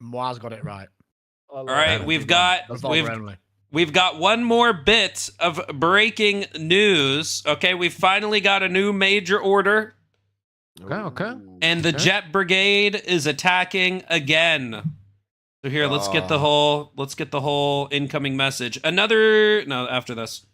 Moaz got it right. All right, we've got Only. we've got one more bit of breaking news. Okay, we finally got a new major order, Okay. and the Okay. Jet Brigade is attacking again. So here, let's get the whole incoming message. After this.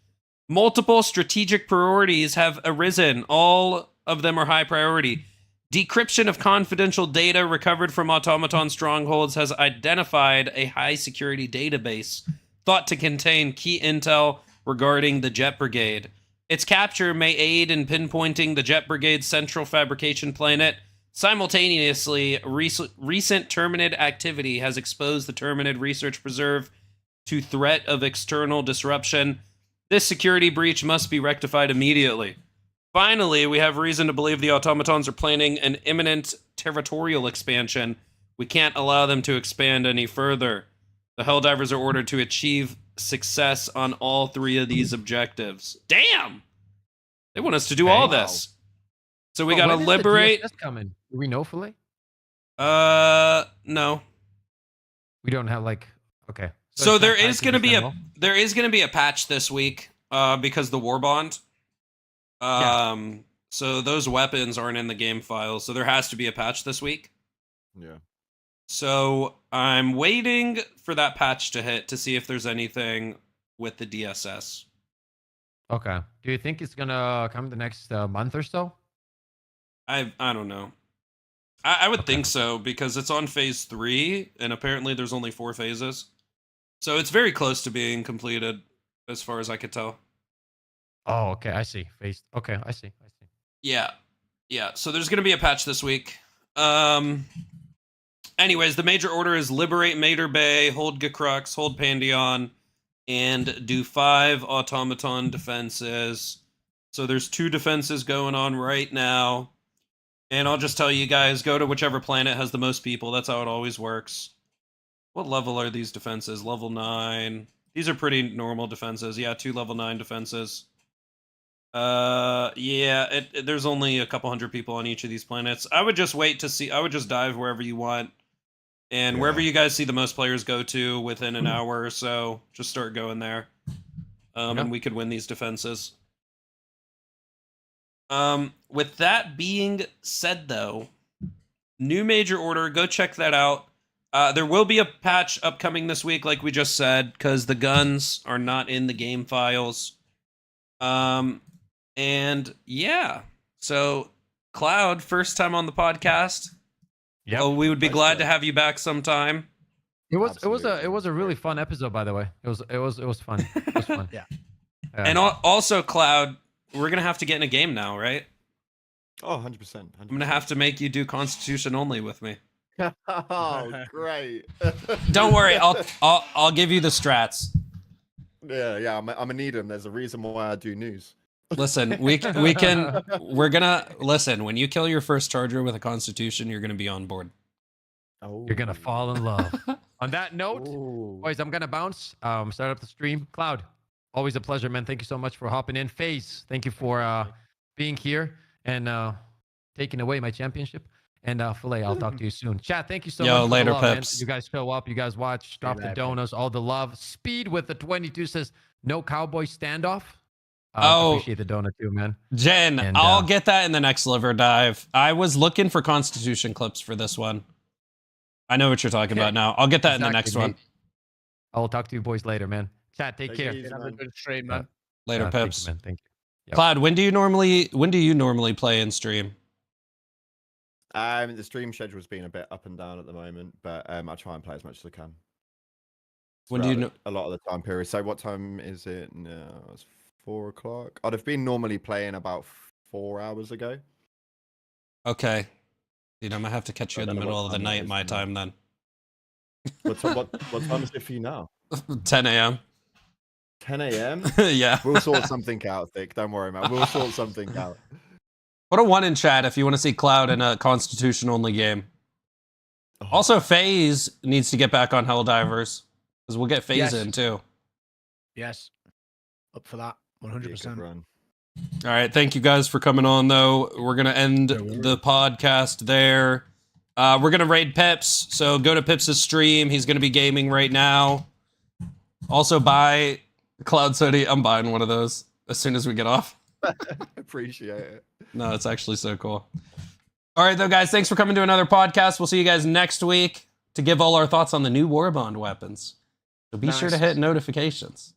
Multiple strategic priorities have arisen. All of them are high priority. Decryption of confidential data recovered from automaton strongholds has identified a high security database thought to contain key intel regarding the Jet Brigade. Its capture may aid in pinpointing the Jet Brigade's central fabrication planet. Simultaneously, recent Terminid activity has exposed the Terminid research preserve to threat of external disruption. This security breach must be rectified immediately. Finally, we have reason to believe the automatons are planning an imminent territorial expansion. We can't allow them to expand any further. The Helldivers are ordered to achieve success on all 3 of these objectives. Damn! They want us to do all Wow. this. So we Oh, gotta when is the liberate. DSS coming? Do we know, Filet? No. We don't have like. Okay. So it's there not tied is to going to this be demo? there is going to be a patch this week because the Warbond. So those weapons aren't in the game file, so there has to be a patch this week. Yeah. So I'm waiting for that patch to hit to see if there's anything with the DSS. Okay. Do you think it's gonna come the next month or so? I don't know. I would Okay. think so because it's on phase 3, and apparently there's only 4 phases, so it's very close to being completed, as far as I could tell. Oh, okay. I see. Okay, I see. Yeah. So there's gonna be a patch this week. Anyways, the major order is liberate Mater Bay, hold Gekrux, hold Pandion, and do 5 automaton defenses. So there's 2 defenses going on right now. And I'll just tell you guys, go to whichever planet has the most people. That's how it always works. What level are these defenses? Level 9. These are pretty normal defenses. Yeah, 2 level 9 defenses. Yeah, there's only a couple hundred people on each of these planets. I would just wait to see. I would just dive wherever you want. And wherever you guys see the most players go to within an hour or so, just start going there. And we could win these defenses. With that being said, though, new major order, go check that out. There will be a patch upcoming this week, like we just said, because the guns are not in the game files. And yeah, so Cloud, first time on the podcast. Yeah. Well, we would be glad to have you back sometime. It was a really fun episode, by the way. It was fun. It was fun. Yeah. And also, Cloud, we're gonna have to get in a game now, right? Oh, 100%. I'm gonna have to make you do Constitution only with me. Oh, great. Don't worry, I'll give you the strats. Yeah, I'm gonna need them. There's a reason why I do news. Listen, we're gonna listen. When you kill your first charger with a Constitution, you're gonna be on board. Oh, You're gonna fall in love. On that note, Ooh. boys, I'm gonna bounce. Start up the stream. Cloud, always a pleasure, man. Thank you so much for hopping in. Phase, thank you for being here and taking away my championship. And Filet, I'll talk to you soon. Chat, thank you so much. Yo, for later, the love, man. Pips. You guys show up. You guys watch. Drop the donuts. All the love. Speed with the 22 says no cowboy standoff. Appreciate the donut too, man. Jen, And, I'll get that in the next liver dive. I was looking for Constitution clips for this one. I know what you're talking about now. I'll get that in the next one. I'll talk to you boys later, man. Chat, take care. it easy, Have a man. good stream, man. Later, Thank you, Pips. man. Thank you. Yep. Cloud, when do you normally play in stream? The stream schedule's been a bit up and down at the moment, but I try and play as much as I can. When do you Throughout a lot of the time period. So what time is it now? It's 4 o'clock. I'd have been normally playing about 4 hours ago. Okay. Dude, I'm gonna have to catch you I in the don't know middle what of the time it night is my now. time then. What time is it for you now? 10 a.m. 10 a.m. Yeah. We'll sort something out, Thick. Don't worry, man. We'll sort something out. Put a 1 in chat if you want to see Cloud in a Constitution only game. Oh, Also, FaZe needs to get back on Helldivers. Because we'll get FaZe Yes. in too. Yes. Up for that. be a good 100%. run. All right, thank you guys for coming on, though. We're going to end the podcast there. We're going to raid Pips, so go to Pips' stream. He's going to be gaming right now. Also, buy Cloud Hoodie. I'm buying one of those as soon as we get off. Appreciate it. No, it's actually so cool. All right, though, guys, thanks for coming to another podcast. We'll see you guys next week to give all our thoughts on the new Warbond weapons. So be sure to Nice. hit notifications.